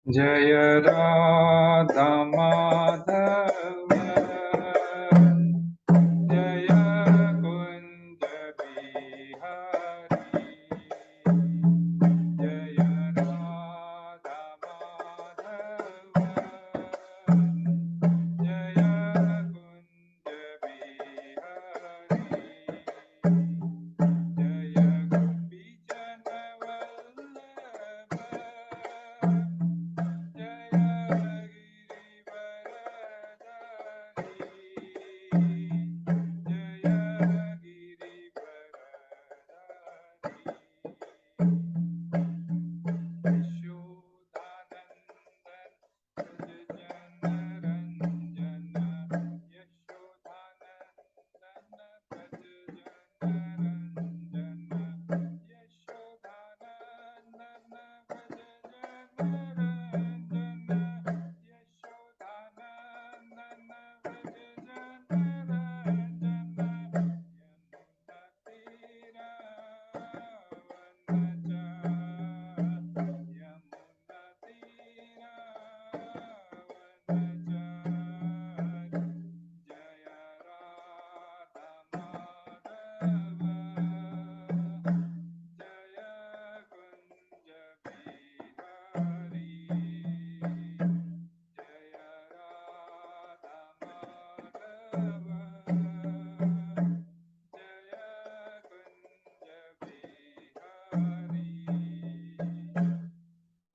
जय राधा माधव जय कुंज बिहारी जय राधा माधव जय कुंज बिहारी जय गोपी जन वल्लभ जय Girivardhari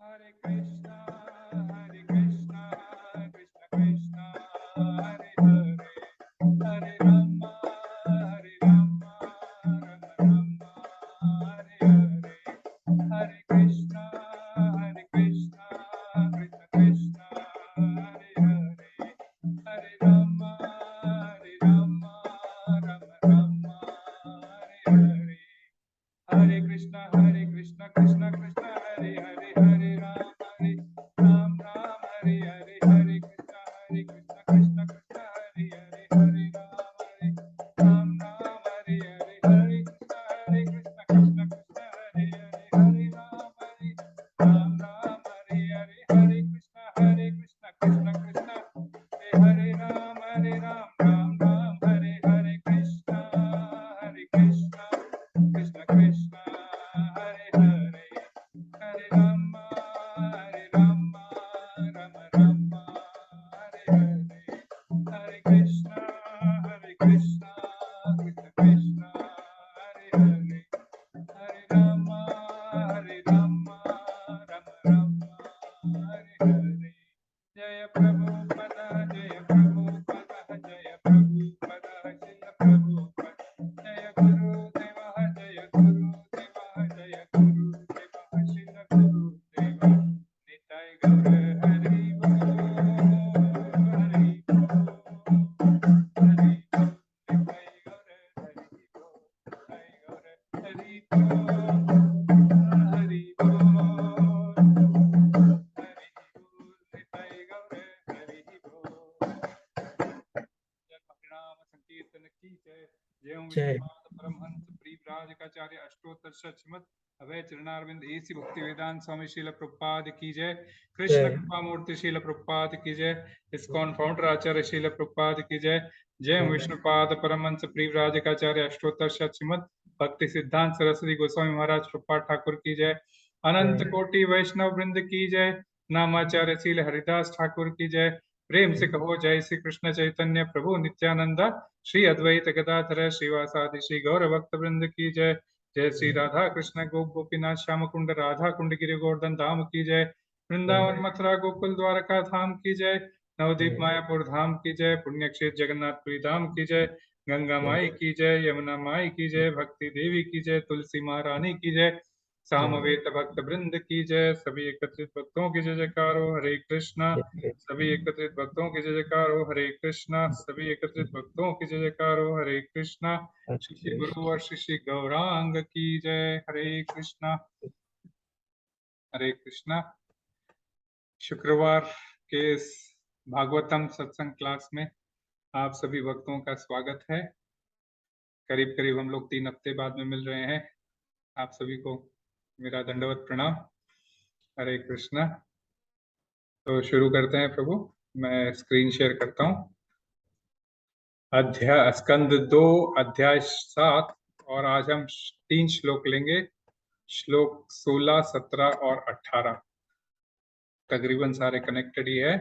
Hare Krishna, Krishna Krishna, Hare Hare, Hare Rama, Rama Rama, Hare Hare, Hare Krishna, Krishna Krishna, Hare Hare, Hare Rama, Rama Rama, Hare Hare. Hare Krishna, Krishna Krishna, Hare Hare, Hare Ram, Ram Hare Hare, Hare Krishna, Krishna Krishna, Hare Hare, Hare Ram, Ram Hare Hare, Hare Krishna, Krishna Krishna, Hare Hare, Hare Ram, Ram Hare Hare, Hare Krishna, Krishna Krishna, Hare Ram, Ram Hare Hare, Krishna, Krishna Krishna, Hare Hare, Hare Rama, Rama Rama, Hare Hare, Hare Krishna, Krishna Krishna, Hare Hare, Hare Rama, Rama Rama, Hare Hare. Jaya Prabhupada, Jaya Prabhupada, Jaya Prabhupada, Jaya Prabhupada, Jaya Guru Deva, Jaya Guru Deva, Jaya Guru Deva, Shila Guru Deva, Nitai Gaur Hari Bol, Hari Bol, Hari Bol, Nitai Gaur Hari Bol, Nitai Gaur Hari Bol, Hari Bol. जय परमहंस परिव्राजकाचार्य अष्टोत्तर श्रीमद अभय चरणारविंद AC भक्ति वेदांत स्वामी श्रील प्रभुपाद की जय। कृष्ण जय कृपा मूर्ति श्रील प्रभुपाद की जय। ISKCON founder आचार्य श्रील प्रभुपाद की जय। जय विष्णुपाद परमहंस परिव्राजकाचार्य अष्टोत्तर श्रीमद भक्ति सिद्धांत सरस्वती गोस्वामी महाराज प्रभुपाद ठाकुर की जय। अनंत कोटि वैष्णव वृंद की जय। नामाचार्य श्रील हरिदास ठाकुर की जय। प्रेम से कहो जय श्री कृष्ण चैतन्य प्रभु नित्यानंद श्री अद्वैत गदाधर श्रीवासादि श्री गौर भक्त वृंद की जय। जय श्री राधा कृष्ण गोपीनाथ श्याम कुंड राधा कुंड गिरि गोवर्धन धाम की जय। वृंदावन मथुरा गोकुल द्वारका धाम की जय। नवदीप मायापुर धाम की जय। पुण्य क्षेत्र जगन्नाथपुरी धाम की जय। गंगा माई की जय। यमुना माई की जय। भक्ति देवी की जय। तुलसी महारानी की जय। सामवेद भक्त वृंद की जय। सभी एकत्रित भक्तों की जय जयकार हो। हरे कृष्णा। सभी एकत्रित भक्तों की जय जयकार हो। हरे कृष्णा। सभी एकत्रित भक्तों की जय जयकार हो। हरे कृष्णा। श्री गुरु और श्री गौरांग की जय। हरे कृष्णा, हरे कृष्णा। शुक्रवार के इस भागवतम सत्संग क्लास में आप सभी भक्तों का स्वागत है। करीब करीब हम लोग 3 हफ्ते बाद में मिल रहे हैं। आप सभी को मेरा दंडवत प्रणाम। हरे कृष्णा। तो शुरू करते हैं प्रभु। मैं स्क्रीन शेयर करता हूँ। अध्याय स्कंद 2 अध्याय 7 और आज हम 3 श्लोक लेंगे। श्लोक 16, 17 और 18 तकरीबन सारे कनेक्टेड ही है।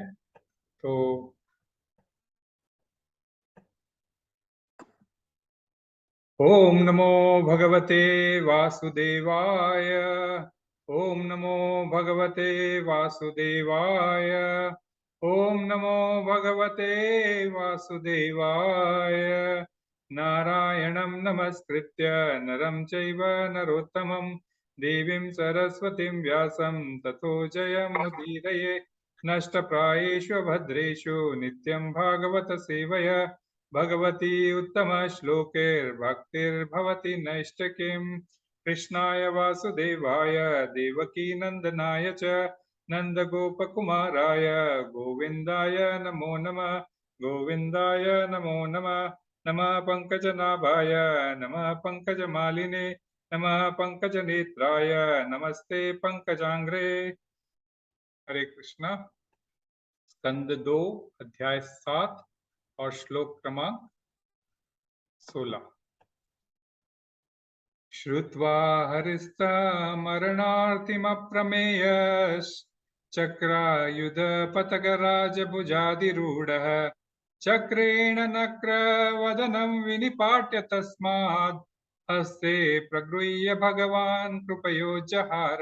तो ओम नमो भगवते वासुदेवाय। ओम नमो भगवते वासुदेवाय। ओम नमो भगवते वासुदेवाय। नारायणं नमस्कृत्य नरं चैव नरोत्तमं देवीं सरस्वतीं व्यासं ततो जयमुदीरये। नष्टप्रायेषु भद्रेषु नित्यं भागवत सेवया भगवती उत्तम श्लोकैर्भक्तिर्भवति नैष्ठिकीम्। कृष्णाय वासुदेवाय देवकी नंदनाय च नंदगोपकुमाराय गोविन्दाय नमो नमः। गोविन्दाय नमो नमः। नमः पंकजनाभाय नमः पंकजमालिने नमः पंकजनेत्राय नमस्ते पंकजांग्रे। हरे कृष्णा। स्कंद 2 अध्याय 7 और श्लोक क्रमांक 16। श्रुत्वा हरिस्तामरणार्तिमप्रमेयश्चक्रायुधपतगराजभुजादिरूढः चक्रेण नक्रवदनं विनिपाट्य तस्मात् हस्ते प्रगृह्य भगवान् कृपयोज्जहार।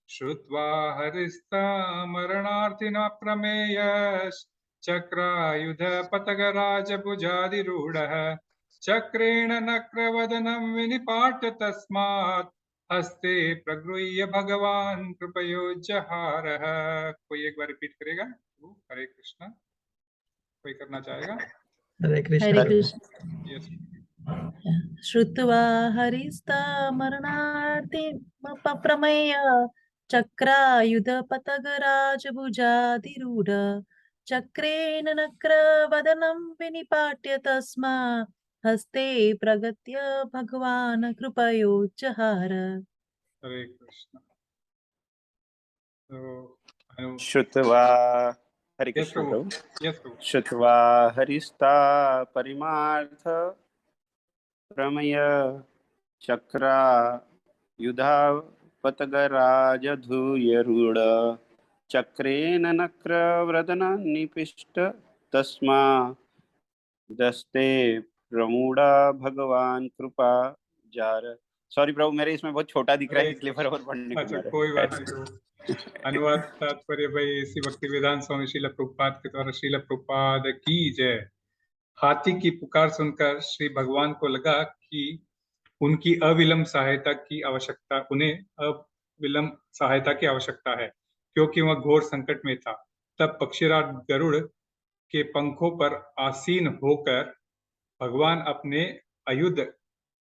श्रुत्वा हरिस्तामरणार्तिमप्रमेयश्चक्रायुधपतगराजभुजादिरूढः चक्रेण नक्रवदनं विनिपाट्य तस्मात् हस्ते प्रगृह्य भगवान कृपयोज्जहारः। कोई एक बार रिपीट करेगा? हरे कृष्णा। कोई करना चाहेगा? हरे कृष्ण। हरे कृष्ण। यस। श्रुत्वा हरिस्तामरणार्तिमप्रमेय चक्रायुधपतगराजभुजादिरूढ चक्रेण नक्रवदनं विनिपाट्य तस्मा हस्ते प्रगत्य भगवान् कृपयोज्जहार। हरे कृष्णा। तो श्रुत्वा हरे यस कृष्ण प्रभु। प्रभु। यस प्रभु। श्रुत्वा हरिस्ता परिमार्थ प्रमेय चक्रा युधा पतगराजधूयरूढ चक्रेण नक्रव्रदन निपिष्ट तस्मा दस्ते प्रमूढ़ा भगवान कृपा जार। सॉरी प्रभु, मेरे इसमें बहुत छोटा दिख रहा है इसलिए बराबर पढ़ने को अच्छा, मिल कोई बात रहा नहीं है। प्रभु। अनुवाद तात्पर्य भाई इसी भक्ति वेदांत स्वामी श्रील प्रभुपाद के द्वारा श्रील प्रभुपाद की जय। हाथी की पुकार सुनकर श्री भगवान को लगा कि उनकी अविलंब सहायता की आवश्यकता उन्हें अविलंब सहायता की आवश्यकता है, क्योंकि वह घोर संकट में था। तब पक्षीराज गरुड़ के पंखों पर आसीन होकर भगवान अपने आयुध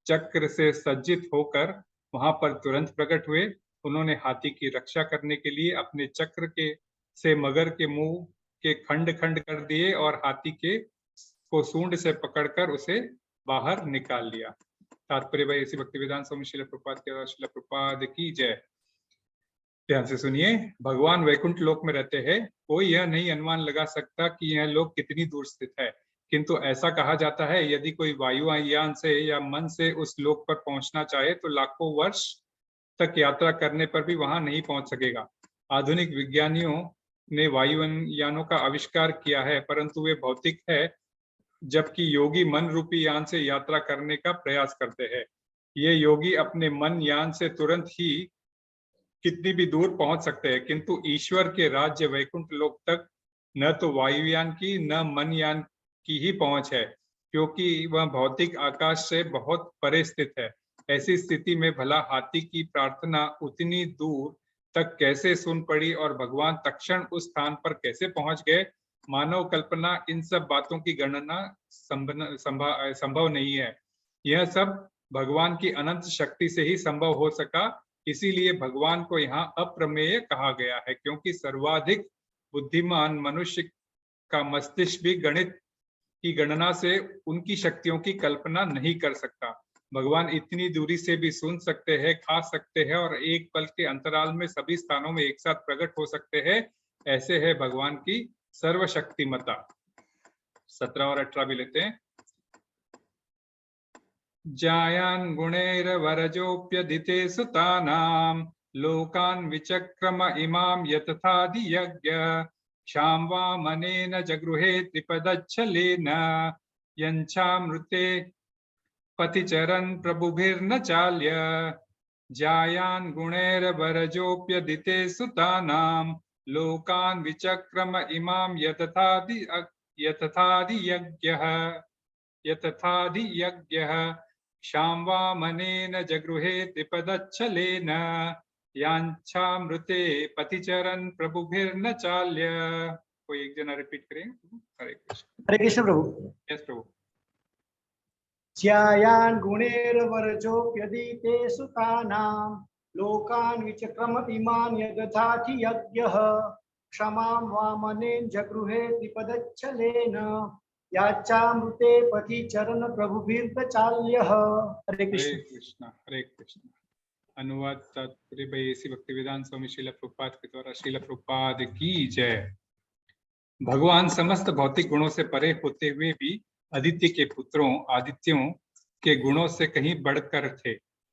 चक्र से सज्जित होकर वहां पर तुरंत प्रकट हुए। उन्होंने हाथी की रक्षा करने के लिए अपने चक्र के से मगर के मुंह के खंड खंड कर दिए और हाथी के को सूंड से पकड़कर उसे बाहर निकाल लिया। तात्पर्य भाई इसी भक्ति वेदांत स्वामी श्रील प्रभुपाद के द्वारा श्रील प्रभुपाद की जय। ध्यान से सुनिए। भगवान वैकुंठ लोक में रहते हैं। कोई यह नहीं अनुमान लगा सकता कि यह लोक कितनी दूर स्थित है, किंतु ऐसा कहा जाता है यदि कोई वायुयान से या मन से उस लोक पर पहुंचना चाहे तो लाखों वर्ष तक यात्रा करने पर भी वहां नहीं पहुंच सकेगा। आधुनिक विज्ञानियों ने वायुयानों का आविष्कार किया है, परंतु वे भौतिक है, जबकि योगी मन रूपी यान से यात्रा करने का प्रयास करते हैं। ये योगी अपने मन यान से तुरंत ही कितनी भी दूर पहुंच सकते हैं, किंतु ईश्वर के राज्य वैकुंठ लोक तक न तो वायुयान की न मनयान की ही पहुंच है, क्योंकि वह भौतिक आकाश से बहुत परे स्थित है। ऐसी स्थिति में भला हाथी की प्रार्थना उतनी दूर तक कैसे सुन पड़ी और भगवान तत्क्षण उस स्थान पर कैसे पहुंच गए? मानव कल्पना इन सब बातों की गणना संभव नहीं है। यह सब भगवान की अनंत शक्ति से ही संभव हो सका। इसीलिए भगवान को यहाँ अप्रमेय कहा गया है, क्योंकि सर्वाधिक बुद्धिमान मनुष्य का मस्तिष्क भी गणित की गणना से उनकी शक्तियों की कल्पना नहीं कर सकता। भगवान इतनी दूरी से भी सुन सकते हैं, खा सकते हैं और एक पल के अंतराल में सभी स्थानों में एक साथ प्रकट हो सकते हैं। ऐसे है भगवान की सर्वशक्तिमता। 17 और 18 भी लेते हैं। जायान गुणैर्वरजोऽप्यदिते सुतानां लोकान् विचक्रम इमां यतथादि यज्ञ क्षां वामनेन जगृहे त्रिपदच्छलेन यञ्छामृते पतिचरन् प्रभुभिर्न चाल्य जायान् गुणैर्वरजोऽप्यदिते सुतानां लोकान् विचक्रम इमां यतथादि यज्ञः क्षां वामनेन जगृहे त्रिपदच्छलेन याञ्छामृते पतिचरन् प्रभुभिर्न चाल्य। कोई एक जना रिपीट करेंगे। हरे कृष्ण। हरे कृष्ण प्रभु। यस प्रभु। ज्यायान् गुणैर्वरजोऽप्यदिते सुतानां लोकान् विचक्रम इमान् यदथाथि यज्ञः क्षमां वामनेन जगृहे त्रिपदच्छलेन याच्चामृते पथि चरण प्रभुभिर्चाल्यः। हरे हरे कृष्ण। कृष्ण। हरे कृष्ण। अनुवाद तात्पर्य भाई ऐसी भक्ति वेदांत स्वामी श्रील प्रभुपाद के द्वारा। श्रील प्रभुपाद की जय। भगवान समस्त भौतिक गुणों से परे होते हुए भी अदिति के पुत्रों आदित्यों के गुणों से कहीं बढ़कर थे।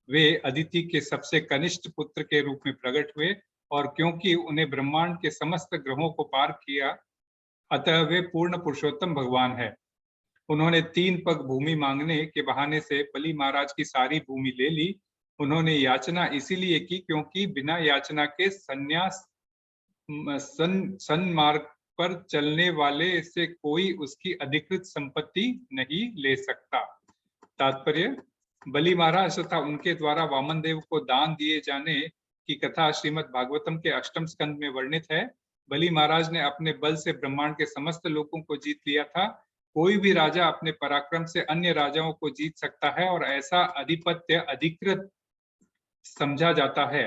वे अदिति के सबसे कनिष्ठ पुत्र के रूप में प्रकट हुए और क्योंकि उन्हें ब्रह्मांड के समस्त ग्रहों को पार किया, अतः वे पूर्ण पुरुषोत्तम भगवान है। उन्होंने 3 पग भूमि मांगने के बहाने से बलि महाराज की सारी भूमि ले ली। उन्होंने याचना इसीलिए की क्योंकि बिना याचना के संन्यास सन्मार्ग पर चलने वाले से कोई उसकी अधिकृत संपत्ति नहीं ले सकता। तात्पर्य, बलि महाराज तथा उनके द्वारा वामन देव को दान दिए जाने की कथा श्रीमद् भागवतम के 8वें स्कंद में वर्णित है। बलि महाराज ने अपने बल से ब्रह्मांड के समस्त लोगों को जीत लिया था। कोई भी राजा अपने पराक्रम से अन्य राजाओं को जीत सकता है और ऐसा अधिपत्य अधिकृत समझा जाता है।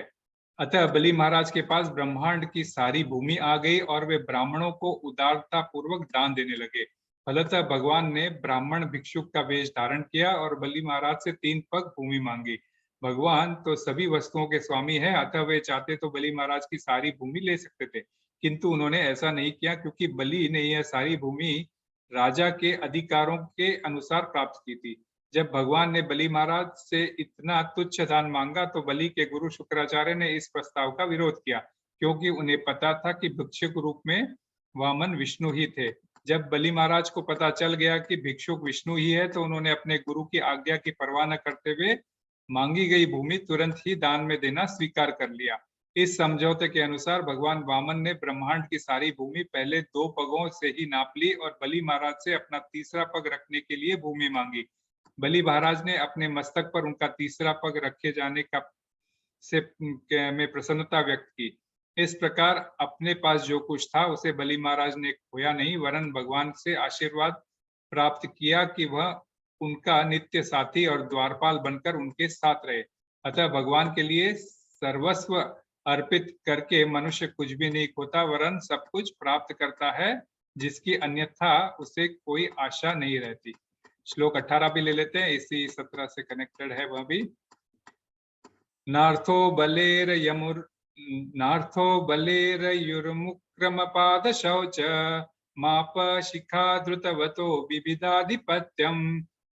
अतः बलि महाराज के पास ब्रह्मांड की सारी भूमि आ गई और वे ब्राह्मणों को उदारता पूर्वक दान देने लगे। फलतः भगवान ने ब्राह्मण भिक्षुक का वेश धारण किया और बलि महाराज से 3 पग भूमि मांगी। भगवान तो सभी वस्तुओं के स्वामी है, अतः वे चाहते तो बलि महाराज की सारी भूमि ले सकते थे, किंतु उन्होंने ऐसा नहीं किया क्योंकि बलि ने यह सारी भूमि राजा के अधिकारों के अनुसार प्राप्त की थी। जब भगवान ने बलि महाराज से इतना तुच्छ दान मांगा तो बलि के गुरु शुक्राचार्य ने इस प्रस्ताव का विरोध किया, क्योंकि उन्हें पता था कि भिक्षुक रूप में वामन विष्णु ही थे। जब बलि महाराज को पता चल गया कि भिक्षुक विष्णु ही है तो उन्होंने अपने गुरु की आज्ञा की परवाह न करते हुए मांगी गई भूमि तुरंत ही दान में देना स्वीकार कर लिया। इस समझौते के अनुसार भगवान वामन ने ब्रह्मांड की सारी भूमि पहले 2 पगों से ही नाप ली और बलि महाराज से अपना तीसरा पग रखने के लिए भूमि मांगी। बलि महाराज ने अपने मस्तक पर उनका तीसरा पग रखे जाने का में प्रसन्नता व्यक्त की। इस प्रकार अपने पास जो कुछ था उसे बलि महाराज ने खोया नहीं, वरन भगवान से आशीर्वाद प्राप्त किया कि वह उनका नित्य साथी और द्वारपाल बनकर उनके साथ रहे। अतः भगवान के लिए सर्वस्व अर्पित करके मनुष्य कुछ भी नहीं खोता, वरन सब कुछ प्राप्त करता है, जिसकी अन्यथा उसे कोई आशा नहीं रहती। श्लोक 18 भी ले लेते हैं, इसी 17 से कनेक्टेड है वह भी। नार्थो बलेर युर्मुक्रमपाद शौच माप शिखा धृतवतो विविधाधिपत्यम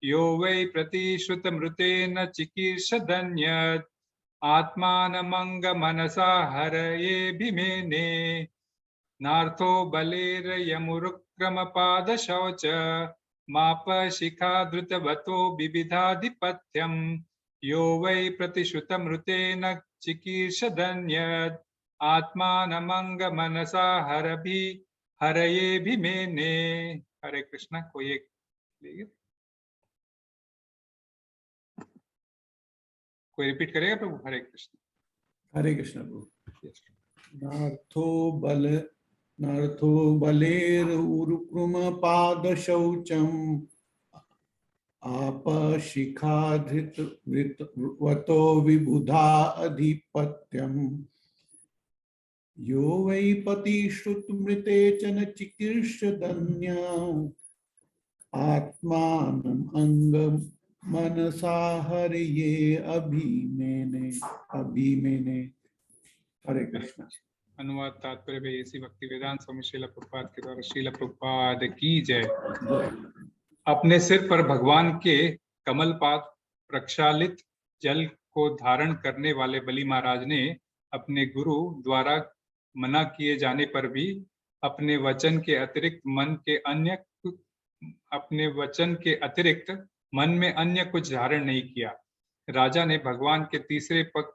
यो वै प्रतिश्रुत मृतेन चिकीर्षदन्यत् आत्मानमंग मनसा हरये भीमेने। नार्थो बलेर यमुरुक्रमपाद शौच माप शिखा धृतवतो विविधाधिपत्यम यो वै प्रतिश्रुत मृतेन चिकीर्षदन्यत् आत्मानमंग मनसा हरये भीमेने। हरे कृष्ण। कोई एक कोई रिपीट करेगा प्रभु? हरे कृष्ण। हरे कृष्ण प्रभु। नार्थो बलेर उरुक्रम पाद शौचम आप शिखाधृत वतो विबुधा अधिपत्यम यो वै पतिश्रुत मृते च न चिकीर्षदन्य आत्मानम् अंगम मनसा हरये अभिमेने। हरे कृष्ण। अनुवाद तात्पर्य वे इसी भक्ति वेदांत स्वामी श्रील प्रभुपाद के द्वारा श्रील प्रभुपाद की जय। अपने सिर पर भगवान के कमलपाद प्रक्षालित जल को धारण करने वाले बलि महाराज ने अपने गुरु द्वारा मना किए जाने पर भी अपने वचन के अतिरिक्त मन में अन्य कुछ धारण नहीं किया। राजा ने भगवान के तीसरे पद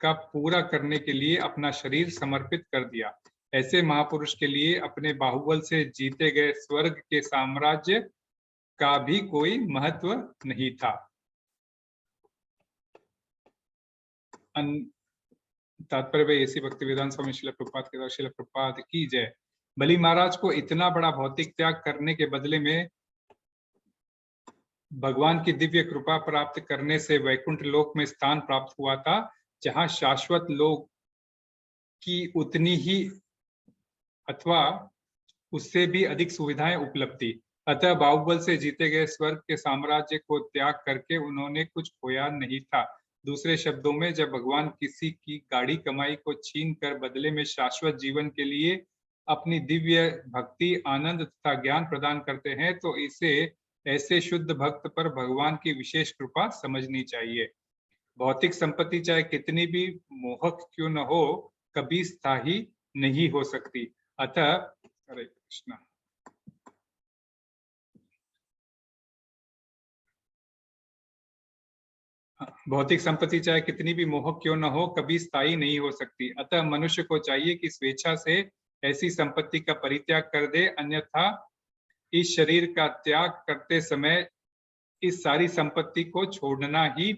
का पूरा करने के लिए अपना शरीर समर्पित कर दिया। ऐसे महापुरुष के लिए अपने बाहुबल से जीते गए स्वर्ग के साम्राज्य का भी कोई महत्व नहीं था। तात्पर्य ऐसी भक्ति वेदांत स्वामी श्रील प्रभुपाद के द्वारा श्रील प्रभुपाद की जय। बलि महाराज को इतना बड़ा भौतिक त्याग करने के बदले में भगवान की दिव्य कृपा प्राप्त करने से वैकुंठ लोक में स्थान प्राप्त हुआ था, जहां शाश्वत लोक की उतनी ही अथवा उससे भी अधिक सुविधाएं उपलब्ध थी। अतः बाहुबल से जीते गए स्वर्ग के साम्राज्य को त्याग करके उन्होंने कुछ खोया नहीं था। दूसरे शब्दों में, जब भगवान किसी की गाढ़ी कमाई को छीन कर बदले में शाश्वत जीवन के लिए अपनी दिव्य भक्ति, आनंद तथा ज्ञान प्रदान करते हैं, तो इसे ऐसे शुद्ध भक्त पर भगवान की विशेष कृपा समझनी चाहिए। भौतिक संपत्ति चाहे कितनी भी मोहक क्यों न हो, कभी स्थायी नहीं हो सकती। अतः हरे कृष्णा। भौतिक संपत्ति चाहे कितनी भी मोहक क्यों न हो, कभी स्थायी नहीं हो सकती। अतः मनुष्य को चाहिए कि स्वेच्छा से ऐसी संपत्ति का परित्याग कर दे, अन्यथा इस शरीर का त्याग करते समय इस सारी संपत्ति को छोड़ना ही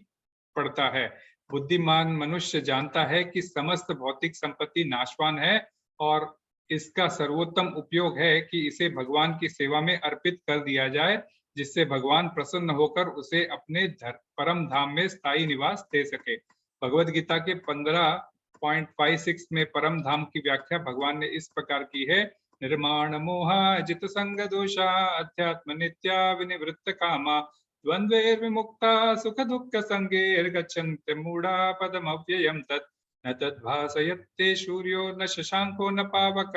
पड़ता है। बुद्धिमान मनुष्य जानता है कि समस्त भौतिक संपत्ति नाशवान है और इसका सर्वोत्तम उपयोग है कि इसे भगवान की सेवा में अर्पित कर दिया जाए, जिससे भगवान प्रसन्न होकर उसे अपने परम धाम में स्थायी निवास दे सके। भगवद गीता के 15.56 में परम धाम की व्याख्या भगवान ने इस प्रकार की है: निर्माण मोह जित संग दोषा अध्यात्म नित्या विनिवृत्त कामा द्वंद्वैर विमुक्ता सुख दुःख संगैर गच्छन्ति मूढ़ा पदम अव्ययम तत् न तद्भासयते सूर्यो न शशांको न पावक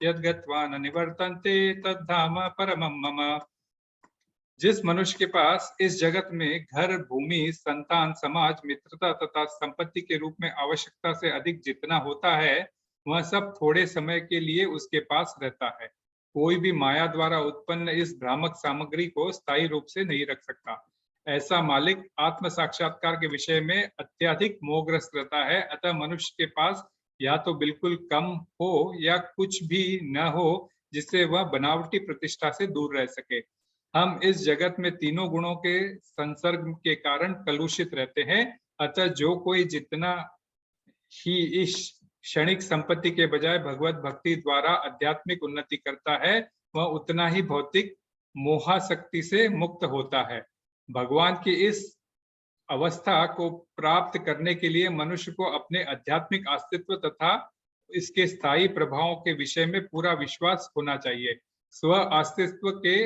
यद् गत्वा न निवर्तन्ते तद्धाम परमं मम। जिस मनुष्य के पास इस जगत में घर, भूमि, संतान, समाज, मित्रता तथा संपत्ति के रूप में आवश्यकता से अधिक जितना होता है, वह सब थोड़े समय के लिए उसके पास रहता है। कोई भी माया द्वारा उत्पन्न इस भ्रामक सामग्री को स्थायी रूप से नहीं रख सकता। ऐसा मालिक आत्म साक्षात्कार के विषय में अत्यधिक मोहग्रस्त रहता है। अतः मनुष्य के पास या तो बिल्कुल कम हो या कुछ भी न हो, जिससे वह बनावटी प्रतिष्ठा से दूर रह सके। हम इस जगत में तीनों गुणों के संसर्ग के कारण कलुषित रहते हैं। अतः जो कोई जितना ही इस क्षणिक संपत्ति के बजाय भगवत भक्ति द्वारा आध्यात्मिक उन्नति करता है, वह उतना ही भौतिक मोहासक्ति से मुक्त होता है। भगवान की इस अवस्था को प्राप्त करने के लिए मनुष्य को अपने आध्यात्मिक अस्तित्व तथा इसके स्थायी प्रभावों के विषय में पूरा विश्वास होना चाहिए। स्व अस्तित्व के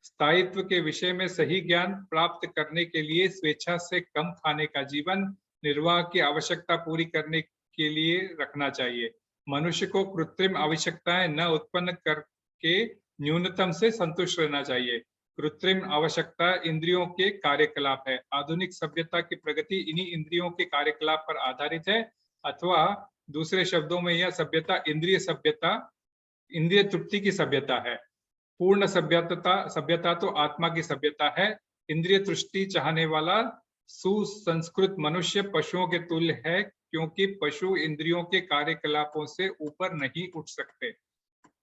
स्थायित्व के विषय में सही ज्ञान प्राप्त करने के लिए स्वेच्छा से कम खाने का जीवन निर्वाह की आवश्यकता पूरी करने के लिए रखना चाहिए। मनुष्य को कृत्रिम आवश्यकताएं न उत्पन्न करके न्यूनतम से संतुष्ट रहना चाहिए। कृत्रिम आवश्यकता इंद्रियों के कार्यकलाप है। आधुनिक सभ्यता की प्रगति इन्हीं इंद्रियों के कार्यकलाप पर आधारित है, अथवा दूसरे शब्दों में यह सभ्यता इंद्रिय तृप्ति की सभ्यता है। पूर्ण सभ्यता तो आत्मा की सभ्यता है। इंद्रिय तृष्टि चाहने वाला सुसंस्कृत मनुष्य पशुओं के तुल्य है, क्योंकि पशु इंद्रियों के कार्यकलापों से ऊपर नहीं उठ सकते।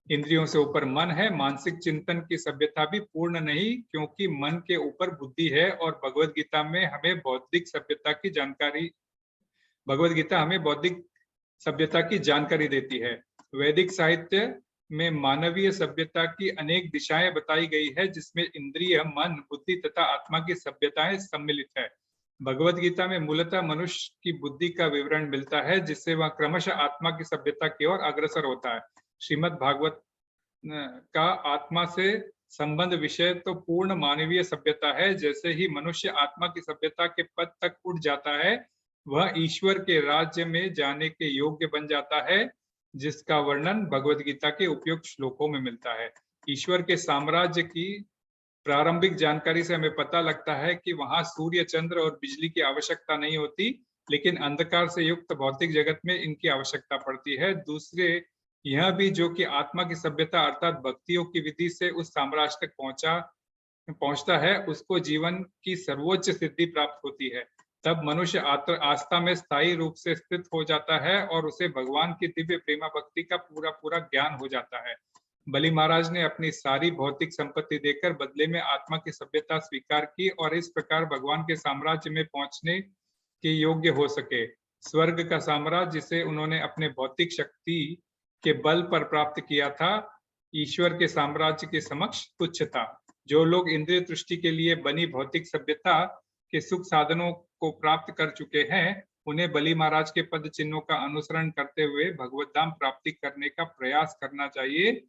इंद्रियों से ऊपर मन है। मानसिक चिंतन की सभ्यता भी पूर्ण नहीं, क्योंकि मन के ऊपर बुद्धि है। और भगवद गीता हमें बौद्धिक सभ्यता की जानकारी देती है। वैदिक साहित्य में मानवीय सभ्यता की अनेक दिशाएं बताई गई है, जिसमें इंद्रिय, मन, बुद्धि तथा आत्मा की सभ्यताएं सम्मिलित है। भगवद गीता में मूलतः मनुष्य की बुद्धि का विवरण मिलता है, जिससे वह क्रमशः आत्मा की सभ्यता की ओर अग्रसर होता है। श्रीमद् भागवत का आत्मा से संबंध विषय तो पूर्ण मानवीय सभ्यता है। जैसे ही मनुष्य आत्मा की सभ्यता के पद तक उठ जाता है, वह ईश्वर के राज्य में जाने के योग्य बन जाता है। जिसका वर्णन भगवत गीता के उपयुक्त श्लोकों में मिलता है। ईश्वर के साम्राज्य की प्रारंभिक जानकारी से हमें पता लगता है कि वहां सूर्य, चंद्र और बिजली की आवश्यकता नहीं होती, लेकिन अंधकार से युक्त भौतिक जगत में इनकी आवश्यकता पड़ती है। दूसरे यह भी जो कि आत्मा की सभ्यता अर्थात भक्तियों की विधि से उस साम्राज्य तक पहुंचता है, उसको जीवन की सर्वोच्च सिद्धि प्राप्त होती है। तब मनुष्य आस्था में स्थायी रूप से स्थित हो जाता है और उसे भगवान की दिव्य प्रेमा भक्ति का पूरा ज्ञान हो जाता है। बलि महाराज ने अपनी सारी भौतिक संपत्ति देकर बदले में आत्मा की सभ्यता स्वीकार की और इस प्रकार भगवान के साम्राज्य में पहुंचने के योग्य हो सके। स्वर्ग का साम्राज्य जिसे उन्होंने अपने भौतिक शक्ति के बल पर प्राप्त किया था, ईश्वर के साम्राज्य के समक्ष तुच्छ था। जो लोग इंद्रिय तुष्टि के लिए बनी भौतिक सभ्यता के सुख साधनों को प्राप्त कर चुके हैं, उन्हें बलि महाराज के पद चिन्हों का अनुसरण करते हुए भगवत धाम प्राप्ति करने का प्रयास करना चाहिए,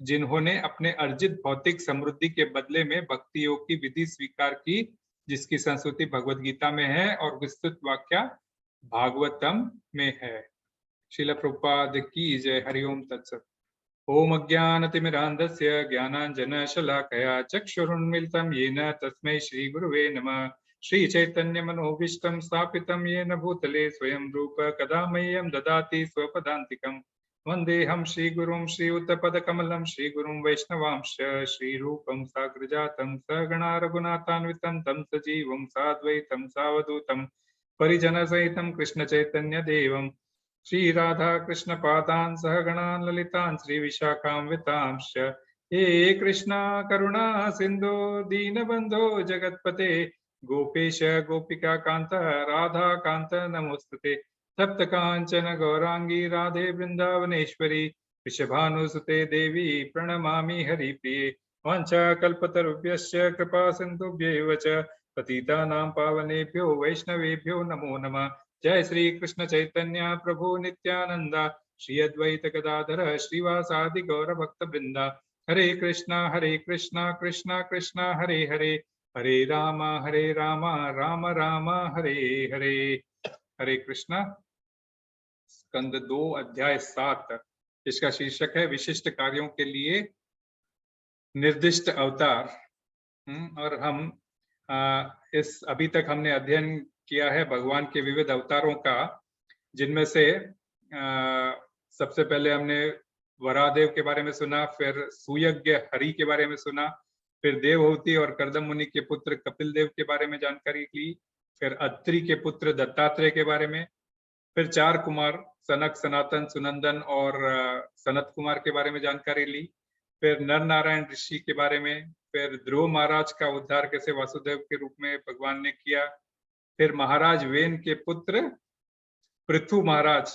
जिन्होंने अपने अर्जित भौतिक समृद्धि के बदले में भक्ति योग की विधि स्वीकार की, जिसकी संस्कृति भगवत गीता में है और विस्तृत व्याख्या भागवतम में है। श्रील प्रभुपाद की जय। हरिओम तत्सत। ओम अज्ञानतिमिरान्धस्य ज्ञानाञ्जनशलाकया चक्षुरुन्मीलितं येन तस्मै श्रीगुरुवे नमः। श्रीचैतन्यमनोभीष्टं स्थापितं येन भूतले स्वयं रूप कदा मह्यं ददाति स्वपदान्तिकम्। वन्देऽहं श्रीगुरुं श्रीयुतपदकमलं श्रीगुरुं वैष्णवांश्च श्रीरूपं साग्रजातं सगणा रघुनाथान्वितं तं सजीवं साद्वैतं सावधूतं परिजनसहितं कृष्णचैतन्यदेवं श्री राधा कृष्ण पादान् सहगणान् ललितान् श्री विशाखान्वितांश्च। हे कृष्णा करुणा सिंधु दीनबंधो जगत्पते गोपेश गोपिका कांत राधा कांत नमोस्तुते। तप्त कांचन गौरांगी राधे वृंदावनेश्वरी वृषभानुसुते देवी प्रणमामि हरिप्रिये। वाञ्छाकल्पतरुभ्यश्च कृपा सिन्धुभ्यैव च पतितानां पावनेभ्यो वैष्णवेभ्यो नमो नमः। जय श्री कृष्ण चैतन्य प्रभु नित्यानंद श्री अद्वैत गदाधर श्रीवासादि गौर भक्त वृंदा। हरे कृष्णा कृष्णा कृष्णा हरे हरे, हरे राम राम राम हरे हरे। हरे कृष्णा। स्कंद 2 अध्याय 7, इसका शीर्षक है विशिष्ट कार्यों के लिए निर्दिष्ट अवतार। और हम इस अभी तक हमने अध्ययन किया है भगवान के विविध अवतारों का, जिनमें से सबसे पहले हमने वरादेव के बारे में सुना, फिर सुयज्ञ हरि के बारे में सुना, फिर देवहूति और कर्दम मुनि के पुत्र कपिल देव के बारे में जानकारी ली, फिर अत्रि के पुत्र दत्तात्रेय के बारे में, फिर 4 कुमार सनक, सनातन, सुनंदन और सनत कुमार के बारे में जानकारी ली, फिर नर नारायण ऋषि के बारे में, फिर ध्रुव महाराज का उद्धार कैसे वासुदेव के रूप में भगवान ने किया, फिर महाराज वेन के पुत्र पृथु महाराज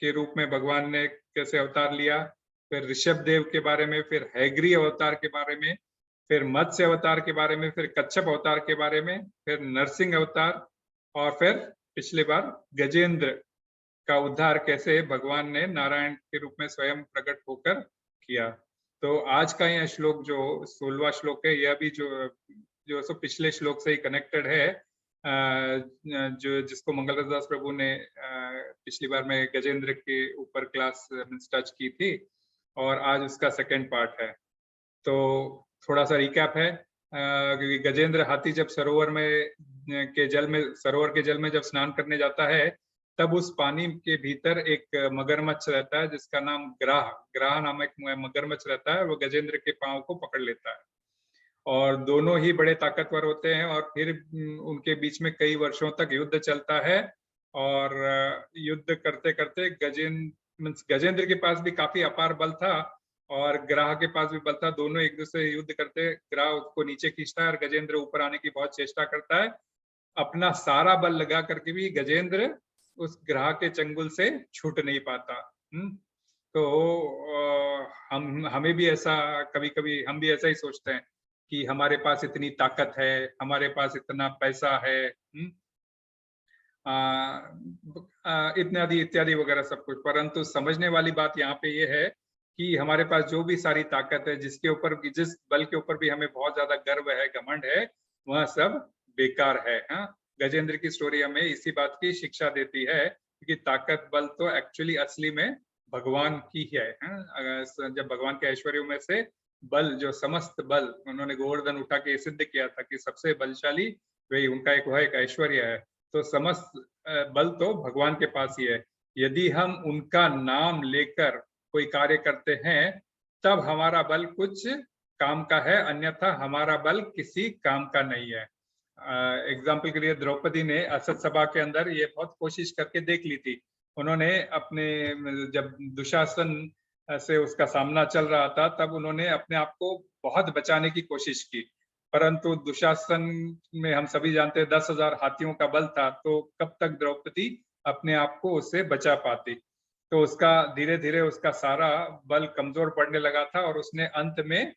के रूप में भगवान ने कैसे अवतार लिया, फिर ऋषभ देव के बारे में, फिर हैग्री अवतार के बारे में, फिर मत्स्य अवतार के बारे में, फिर कच्छप अवतार के बारे में, फिर नरसिंह अवतार, और फिर पिछली बार गजेंद्र का उद्धार कैसे भगवान ने नारायण के रूप में स्वयं प्रकट होकर किया। तो आज का यह श्लोक जो 16वां श्लोक है, यह भी जो पिछले श्लोक से ही कनेक्टेड है, जो जिसको मंगलदास प्रभु ने पिछली बार में गजेंद्र के ऊपर क्लास टच की थी, और आज उसका सेकंड पार्ट है। तो थोड़ा सा रिकैप है, क्योंकि गजेंद्र हाथी जब सरोवर के जल में जब स्नान करने जाता है, तब उस पानी के भीतर एक मगरमच्छ रहता है जिसका नाम ग्राह नामक मगरमच्छ रहता है। वो गजेंद्र के पांव को पकड़ लेता है और दोनों ही बड़े ताकतवर होते हैं, और फिर उनके बीच में कई वर्षों तक युद्ध चलता है। और युद्ध करते करते गजेंद्र के पास भी काफी अपार बल था और ग्राह के पास भी बल था। दोनों एक दूसरे से युद्ध करते, ग्राह उसको नीचे खींचता है और गजेंद्र ऊपर आने की बहुत चेष्टा करता है। अपना सारा बल लगा करके भी गजेंद्र उस ग्राह के चंगुल से छूट नहीं पाता। तो हमें भी ऐसा कभी हम भी ऐसा ही सोचते हैं कि हमारे पास इतनी ताकत है, हमारे पास इतना पैसा है, इत्यादि इत्यादि वगैरह सब कुछ। परंतु समझने वाली बात यहाँ पे ये है कि हमारे पास जो भी सारी ताकत है, जिस बल के ऊपर भी हमें बहुत ज्यादा गर्व है, घमंड है, वह सब बेकार है। गजेंद्र की स्टोरी हमें इसी बात की शिक्षा देती है कि ताकत बल तो एक्चुअली असली में भगवान की है, जब भगवान के ऐश्वर्यों में से बल, जो समस्त बल उन्होंने गोवर्धन उठा के सिद्ध किया था कि सबसे बलशाली वही उनका एक वह एक ऐश्वर्य है, तो समस्त बल तो भगवान के पास ही है। यदि हम उनका नाम लेकर कोई कार्य करते हैं तब हमारा बल कुछ काम का है, अन्यथा हमारा बल किसी काम का नहीं है। एग्जाम्पल के लिए द्रौपदी ने असत सभा के अंदर ये बहुत कोशिश करके देख ली थी। उन्होंने अपने, जब दुशासन से उसका सामना चल रहा था तब उन्होंने अपने आप को बहुत बचाने की कोशिश की, परंतु दुशासन में हम सभी जानते हैं 10,000 हाथियों का बल था, तो कब तक द्रौपदी अपने आप को उससे बचा पाती। तो उसका धीरे धीरे उसका सारा बल कमजोर पड़ने लगा था और उसने अंत में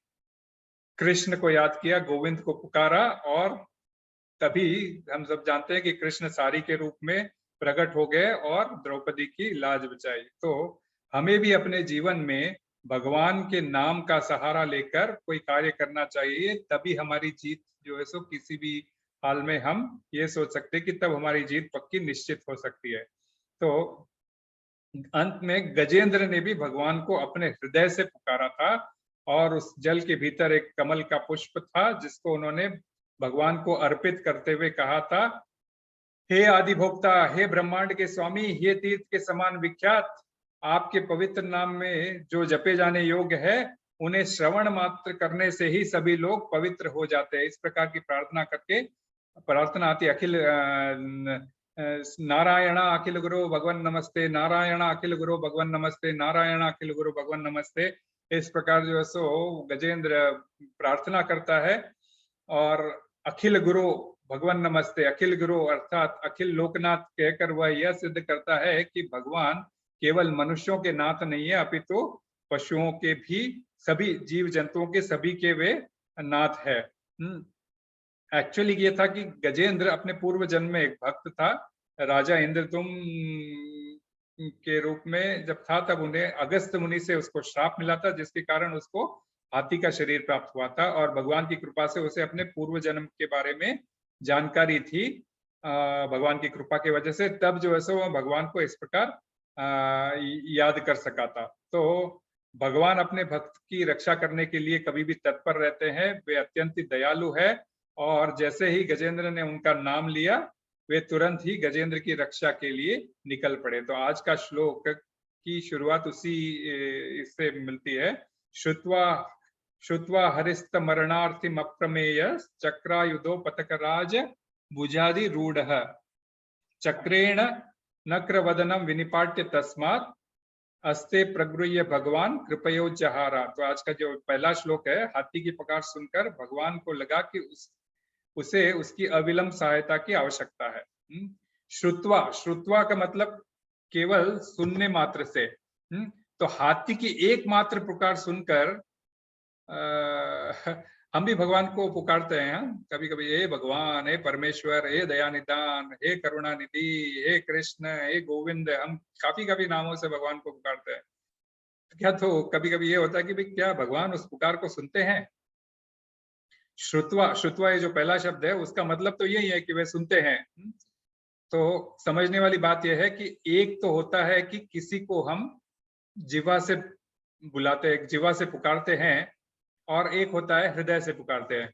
कृष्ण को याद किया, गोविंद को पुकारा, और तभी हम सब जानते हैं कि कृष्ण सारी के रूप में प्रकट हो गए और द्रौपदी की लाज बचाई। तो हमें भी अपने जीवन में भगवान के नाम का सहारा लेकर कोई कार्य करना चाहिए, तभी हमारी जीत जो है सो किसी भी हाल में हम ये सोच सकते हैं कि तब हमारी जीत पक्की निश्चित हो सकती है। तो अंत में गजेंद्र ने भी भगवान को अपने हृदय से पुकारा था और उस जल के भीतर एक कमल का पुष्प था जिसको उन्होंने भगवान को अर्पित करते हुए कहा था, हे आदिभोक्ता, हे ब्रह्मांड के स्वामी, हे तीर्थ के समान विख्यात, आपके पवित्र नाम में जो जपे जाने योग्य है उन्हें श्रवण मात्र करने से ही सभी लोग पवित्र हो जाते हैं। इस प्रकार की प्रार्थना करके प्रार्थना आती, अखिल नारायण अखिल गुरु भगवान नमस्ते, नारायण अखिल गुरु भगवान नमस्ते, नारायण अखिल गुरु भगवान नमस्ते। इस प्रकार जो है सो गजेंद्र प्रार्थना करता है और अखिल गुरु भगवान नमस्ते, अखिल गुरु अर्थात अखिल लोकनाथ कहकर वह यह सिद्ध करता है कि भगवान केवल मनुष्यों के नाथ नहीं है अपितु पशुओं के भी, सभी जीव जंतुओं के सभी के वे नाथ है। एक्चुअली ये था कि गजेंद्र अपने पूर्व जन्म में एक भक्त था, राजा इंद्रदुम के रूप में जब था तब उन्हें अगस्त मुनि से उसको श्राप मिला था जिसके कारण उसको हाथी का शरीर प्राप्त हुआ था और भगवान की कृपा से उसे अपने पूर्व जन्म के बारे में जानकारी थी भगवान की कृपा की वजह से, तब जो है सो वह भगवान को इस प्रकार याद कर सका था। तो भगवान अपने भक्त की रक्षा करने के लिए कभी भी तत्पर रहते हैं, वे अत्यंत दयालु है और जैसे ही गजेंद्र ने उनका नाम लिया वे तुरंत ही गजेंद्र की रक्षा के लिए निकल पड़े। तो आज का श्लोक की शुरुआत उसी इससे मिलती है, श्रुत्वा हरिस्त मरणार्थिम अप्रमेय चक्रायुधो पतकराज भुजादि रूढ़ चक्रेण नक्रवदनम विनिपाट्य तस्मात् अस्ते प्रगृह्य भगवान कृपयो जहारा। तो आज का जो पहला श्लोक है, हाथी की पुकार सुनकर भगवान को लगा कि उसे उसकी अविलंब सहायता की आवश्यकता है। श्रुत्वा का मतलब केवल सुनने मात्र से। तो हाथी की एकमात्र पुकार सुनकर हम भी भगवान को पुकारते हैं कभी कभी, हे भगवान, हे परमेश्वर, हे दयानिदान, हे करुणानिधि, हे कृष्ण, हे गोविंद, हम काफी नामों से भगवान को पुकारते हैं। क्या तो कभी कभी ये होता है कि भाई क्या भगवान उस पुकार को सुनते हैं? श्रुत्वा ये जो पहला शब्द है उसका मतलब तो यही है कि वे सुनते हैं। तो समझने वाली बात यह है कि एक तो होता है कि किसी को हम जीवा से बुलाते हैं, जीवा से पुकारते हैं, और एक होता है हृदय से पुकारते हैं।